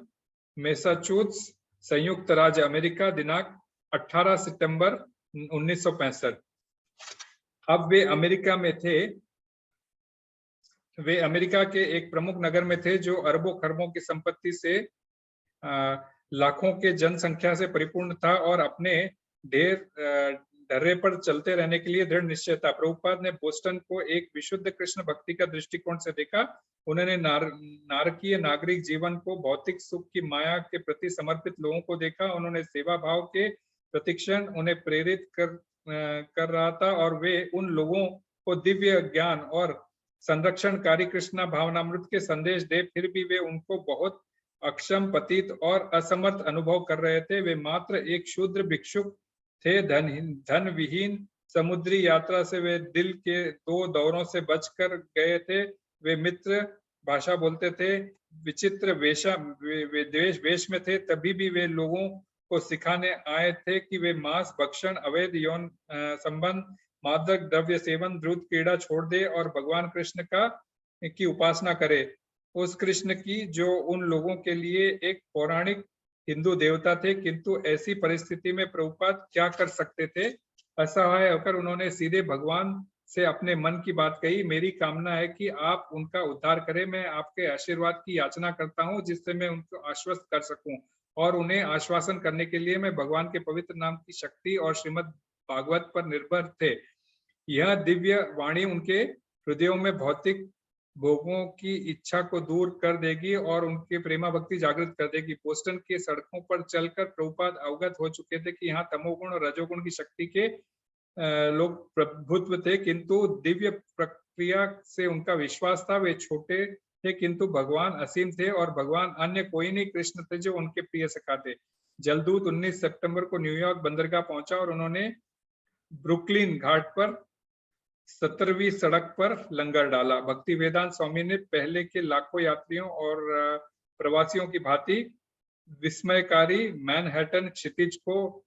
मैसाचुसेट्स, संयुक्त राज्य अमेरिका, दिनांक 18 सितंबर 1965। अब वे अमेरिका में थे। वे अमेरिका के एक प्रमुख नगर में थे जो अरबों खरबों की संपत्ति से लाखों के जनसंख्या से परिपूर्ण था और अपने ढर्रे पर चलते रहने के लिए दृढ़ निश्चय था। प्रभुपाद ने बोस्टन को एक विशुद्ध कृष्ण भक्ति का दृष्टिकोण से देखा। उन्होंने नारकीय नागरिक जीवन को भौतिक सुख की माया के प्रति समर्पित लोगों को देखा। उन्होंने सेवा भाव के प्रतिक्षण उन्हें प्रेरित कर रहा था और वे उन लोगों को दिव्य ज्ञान और संरक्षणकारी कृष्णा भावनामृत के संदेश दे, फिर भी वे उनको बहुत अक्षम, पतित और असमर्थ अनुभव कर रहे थे। वे मात्र एक शूद्र भिक्षुक थे, धन विहीन। समुद्री यात्रा से वे दिल के 2 दौरों से बचकर गए थे। वे मित्र भाषा बोलते थे, विचित्र वेश में थे, तभी भी वे लोगों को सिखाने आए थे कि वे मांस भक्षण, अवैध यौन संबंध, मादक द्रव्य सेवन, द्रुत क्रीड़ा छोड़ दे और भगवान कृष्ण की उपासना करे। उस कृष्ण की जो उन लोगों के लिए एक पौराणिक हिंदू देवता थे। किंतु ऐसी परिस्थिति में प्रभुपाद क्या कर सकते थे? असहाय होकर उन्होंने सीधे भगवान से अपने मन की बात कही। मेरी कामना है कि आप उनका उद्धार करें। मैं आपके आशीर्वाद की याचना करता हूं जिससे मैं उनको आश्वस्त कर सकूं, और उन्हें आश्वासन करने के लिए मैं भगवान के पवित्र नाम की शक्ति और श्रीमद् भागवत पर निर्भर थे। यह दिव्य वाणी उनके हृदयों में भौतिक भोगों की इच्छा को दूर कर देगी और उनके प्रेमा भक्ति जागृत कर देगी। बोस्टन के सड़कों पर चलकर प्रभुपाद अवगत हो चुके थे कि यहाँ तमोगुण और रजोगुण की शक्ति के लोग प्रभुत्व थे, किंतु दिव्य प्रक्रिया से उनका विश्वास था। वे छोटे थे किंतु भगवान असीम थे और भगवान अन्य कोई नहीं, कृष्ण थे जो उनके प्रिय सखा थे। जलदूत 19 सितंबर को न्यूयॉर्क बंदरगाह पहुंचा और उन्होंने ब्रुकलिन घाट पर 17वीं सड़क पर लंगर डाला। भक्ति वेदांत स्वामी ने पहले के लाखों यात्रियों और प्रवासियों की भांति विस्मयकारी मैनहट्टन क्षितिज को,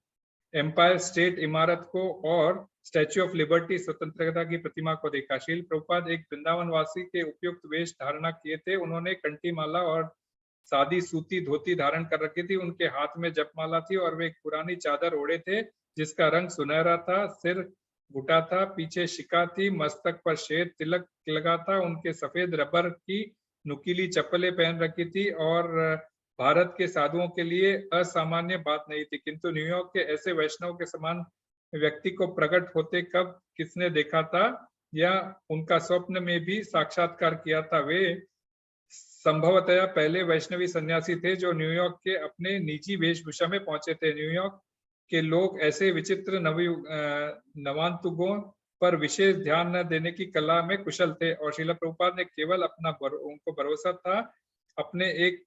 एम्पायर स्टेट इमारत को और स्टैच्यू ऑफ लिबर्टी स्वतंत्रता की प्रतिमा को देखा। श्रील प्रभुपाद एक वृंदावन वासी के उपयुक्त वेश धारणा किए थे। उन्होंने कंठी माला और सादी सूती धोती धारण कर रखी थी। उनके हाथ में जपमाला थी और वे एक पुरानी चादर ओढ़े थे जिसका रंग सुनहरा था। सिर घुटा था, पीछे शिका थी, मस्तक पर श्वेत तिलक लगा था। उनके सफेद रबर की नुकीली चप्पलें पहन रखी थी और भारत के साधुओं के लिए असामान्य बात नहीं थी, किंतु न्यूयॉर्क के ऐसे वैष्णव के समान व्यक्ति को प्रकट होते कब किसने देखा था या उनका स्वप्न में भी साक्षात्कार किया था। वे संभवतया पहले वैष्णवी सन्यासी थे जो न्यूयॉर्क के अपने निजी वेशभूषा में पहुंचे थे। न्यूयॉर्क के लोग ऐसे विचित्र नवांतुकों पर विशेष ध्यान न देने की कला में कुशल थे और श्रील प्रभुपाद ने केवल उनको भरोसा था। अपने एक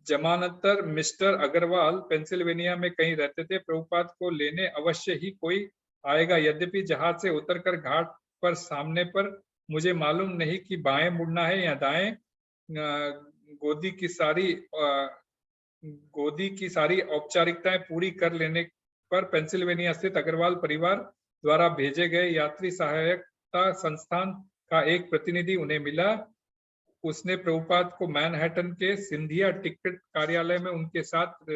जमानतर मिस्टर अग्रवाल पेंसिल्वेनिया में कहीं रहते थे। प्रभुपाद को लेने अवश्य ही कोई आएगा। यद्यपि जहाज से उतरकर घाट पर सामने पर मुझे मालूम नहीं कि बाएं मुड़ना है या दाएं। गोदी की सारी औपचारिकताएं पूरी कर लेने पर पेंसिल्वेनिया स्थित अग्रवाल परिवार द्वारा भेजे गए यात्री सहायता संस्थान का एक प्रतिनिधि उन्हें मिला। उसने प्रभुपाद को मैनहट्टन के सिंधिया टिकट कार्यालय में उनके साथ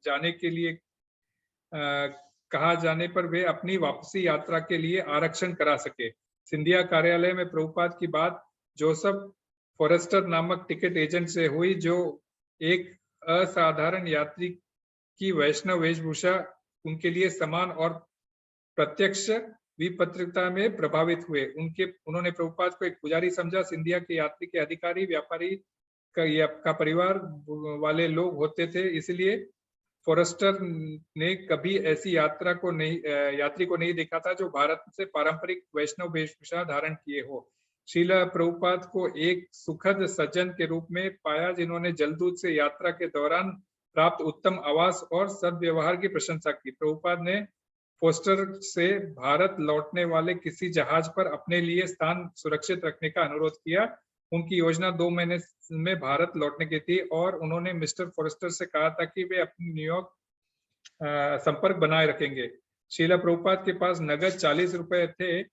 जाने के लिए कहा जाने पर वे अपनी वापसी यात्रा के लिए आरक्षण करा सके। सिंधिया कार्यालय में प्रभुपाद की बात जोसेफ फॉरेस्टर नामक टिकट एजेंट से हुई, जो एक असाधारण यात्री की वैष्णव वेशभूषा उनके लिए समान और प्रत्यक्ष विपत्रिता में प्रभावित हुए। उन्होंने प्रभुपाद को एक पुजारी समझा। सिंधिया के यात्री के अधिकारी व्यापारी का परिवार वाले लोग होते थे, इसलिए फॉरेस्टर ने कभी ऐसी यात्री को नहीं देखा था जो भारत से पारंपरिक वैष्णव वेशभूषा धारण किए हो। श्रील प्रभुपाद को एक सुखद सज्जन के रूप में पाया जिन्होंने जलदूत से यात्रा के दौरान प्राप्त उत्तम आवास और सद्व्यवहार की प्रशंसा की। प्रभुपाद ने फोस्टर से भारत लौटने वाले किसी जहाज पर अपने लिए स्थान सुरक्षित रखने का अनुरोध किया। उनकी योजना 2 महीने में भारत लौटने की थी और उन्होंने मिस्टर फॉरेस्टर से कहा था कि वे अपने न्यूयॉर्क संपर्क बनाए रखेंगे। श्रील प्रभुपाद के पास नगद 40 रुपए थे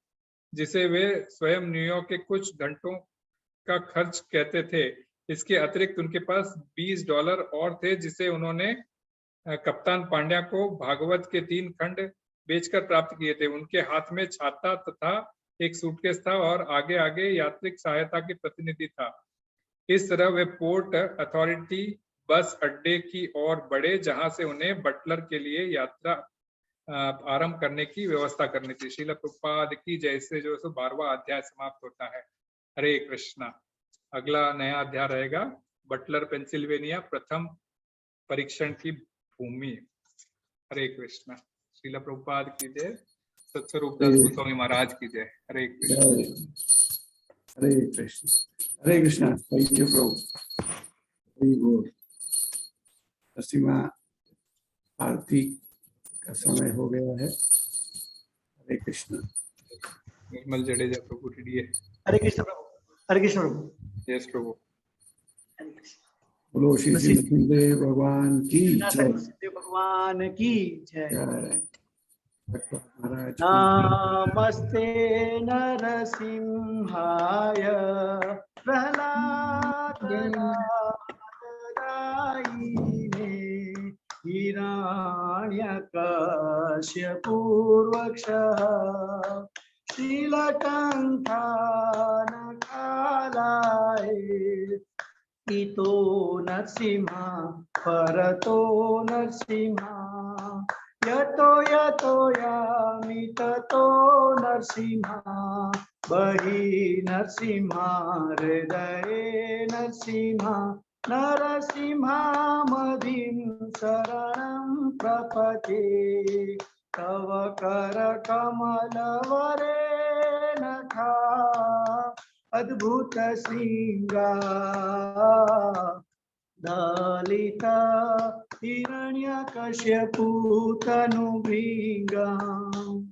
जिसे वे स्वयं न्यूयॉर्क के कुछ घंटों का खर्च कहते थे। इसके अतिरिक्त उनके पास $20 और थे, जिसे उन्होंने कप्तान पांड्या को भागवत के 3 खंड बेचकर प्राप्त किए थे। उनके हाथ में छाता तथा एक सूटकेस था और आगे आगे यात्रिक सहायता के प्रतिनिधि था। इस तरह वे पोर्ट अथॉरिटी बस अड्डे की ओर बढ़े, जहां से उन्हें बटलर के लिए यात्रा आरंभ करने की व्यवस्था करनी थी। श्रील प्रभुपाद की जय से जो 12वां अध्याय समाप्त होता है। हरे कृष्णा। अगला नया अध्याय रहेगा बटलर पेंसिल्वेनिया, प्रथम परीक्षण की भूमि। हरे कृष्णा। श्रील प्रभुपाद की जय। सत्स्वरूपदास गोस्वामी महाराज की जय। हरे कृष्ण। हरे कृष्ण। हरे कृष्णा। थैंक यू प्रभु। Very good. सीमा आरती का समय हो गया है। हरे कृष्ण। निर्मल जडेजा प्रभु टीडीए। हरे कृष्ण प्रभु। हरे कृष्ण प्रभु। यस प्रभु। हरे कृष्ण। बोलो श्री श्री नृसिंहदेव भगवान की जय। नरसिंह भगवान की जय। जय। महाराज की नमस्ते नरसिंहाय प्रह्लादायिने हिरण्यकश्यपूर्वक्षः शीलकण्ठानकालाय इतो नरसिंहा परतो नरसिंहा यतो यतो यामि ततो नरसिंहा बहि नरसिंहा हृदये नरसिंहा नरसिंहामदिं शरणं प्रपद्ये तव करकमलवरे नखा अद्भुत श्रृंगार दलिता हिरण्यकश्यपूतनुभृङ्गम्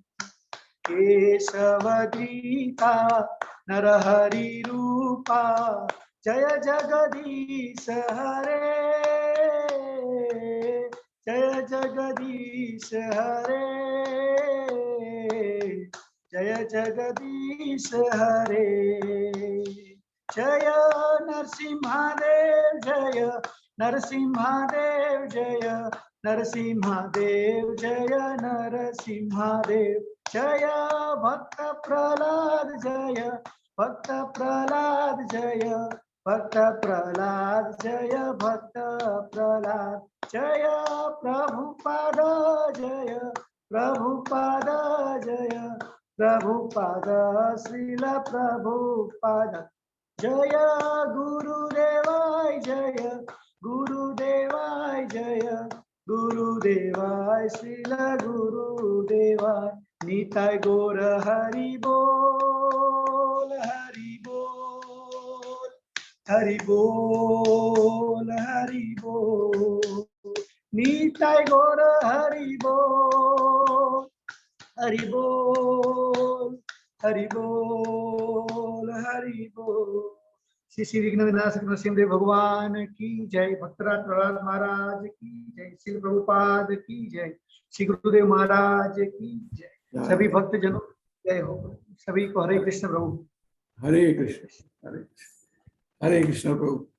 केशवधृता नरहरिरूपा जय जगदीश हरे जय जगदीश हरे जय जगदीश हरे जय नरसिंहदेव जय नरसिंहदेव जय नरसिंहदेव जय नरसिंहदेव जय भक्त प्रहलाद जय भक्त प्रहलाद जय भक्त प्रहलाद जय भक्त प्रहलाद जय प्रभुपाद जय प्रभुपाद जय प्रभुपाद श्रील प्रभुपाद जय गुरुदेवाय जय गुरुदेवाय जय गुरुदेवाय श्रील गुरुदेवाय निताय गौर हरि बोल हरि बोल हरि बोल हरि बोल निताय गौर हरि बोल हरि बोल हरि बोल हरि बोल। श्री श्री विघ्न विनाशक नरसिंहदेव भगवान की जय। भक्तराज प्रहलाद महाराज की जय। श्री प्रभुपाद की जय। श्री गुरुदेव महाराज की जय। सभी भक्त जनों जय हो। सभी को हरे कृष्ण प्रभु। हरे कृष्ण। हरे कृष्ण प्रभु।